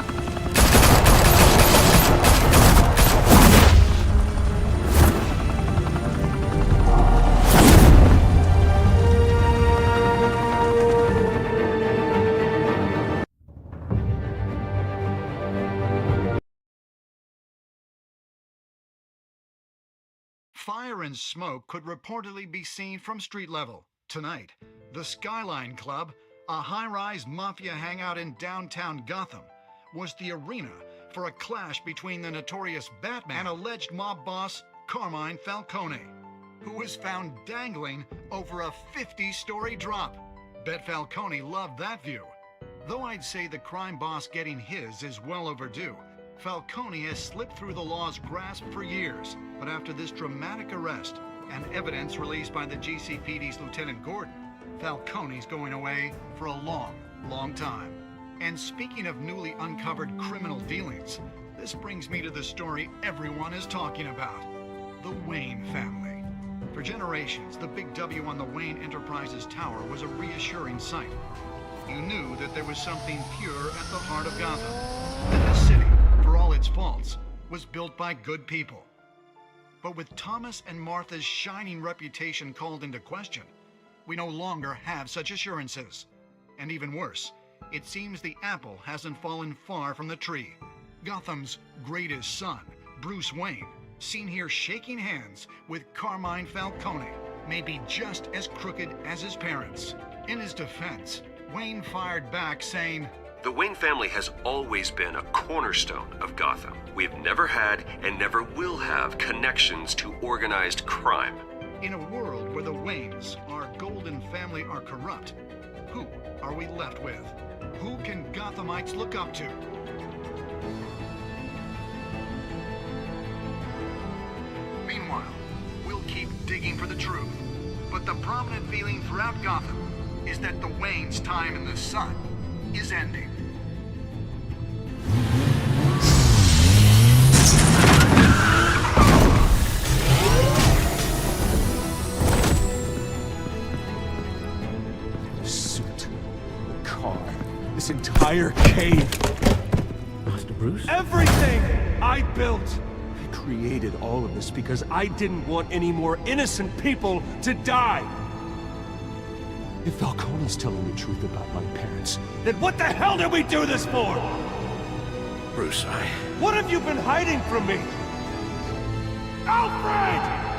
Fire and smoke could reportedly be seen from street level. Tonight, the Skyline Club, a high-rise mafia hangout in downtown Gotham, was the arena for a clash between the notorious Batman and alleged mob boss Carmine Falcone, who was found dangling over a 50-story drop. Bet Falcone loved that view. Though I'd say the crime boss getting his is well overdue, Falcone has slipped through the law's grasp for years, but after this dramatic arrest and evidence released by the GCPD's Lieutenant Gordon, Falcone's going away for a long, long time. And speaking of newly uncovered criminal dealings, this brings me to the story everyone is talking about, the Wayne family. For generations, the big W on the Wayne Enterprises Tower was a reassuring sight. You knew that there was something pure at the heart of Gotham, that the city, for all its faults, was built by good people. But with Thomas and Martha's shining reputation called into question, we no longer have such assurances. And even worse, it seems the apple hasn't fallen far from the tree. Gotham's greatest son, Bruce Wayne, seen here shaking hands with Carmine Falcone, may be just as crooked as his parents. In his defense, Wayne fired back saying, "The Wayne family has always been a cornerstone of Gotham. We've never had and never will have connections to organized crime." In a world where the Waynes, our golden family, are corrupt, who are we left with? Who can Gothamites look up to? Meanwhile, we'll keep digging for the truth. But the prominent feeling throughout Gotham is that the Waynes' time in the sun is ending. The suit, the car, this entire cave. Master Bruce? Everything I built! I created all of this because I didn't want any more innocent people to die! If Falcone's telling the truth about my parents, then what the hell did we do this for? Bruce, What have you been hiding from me? Alfred!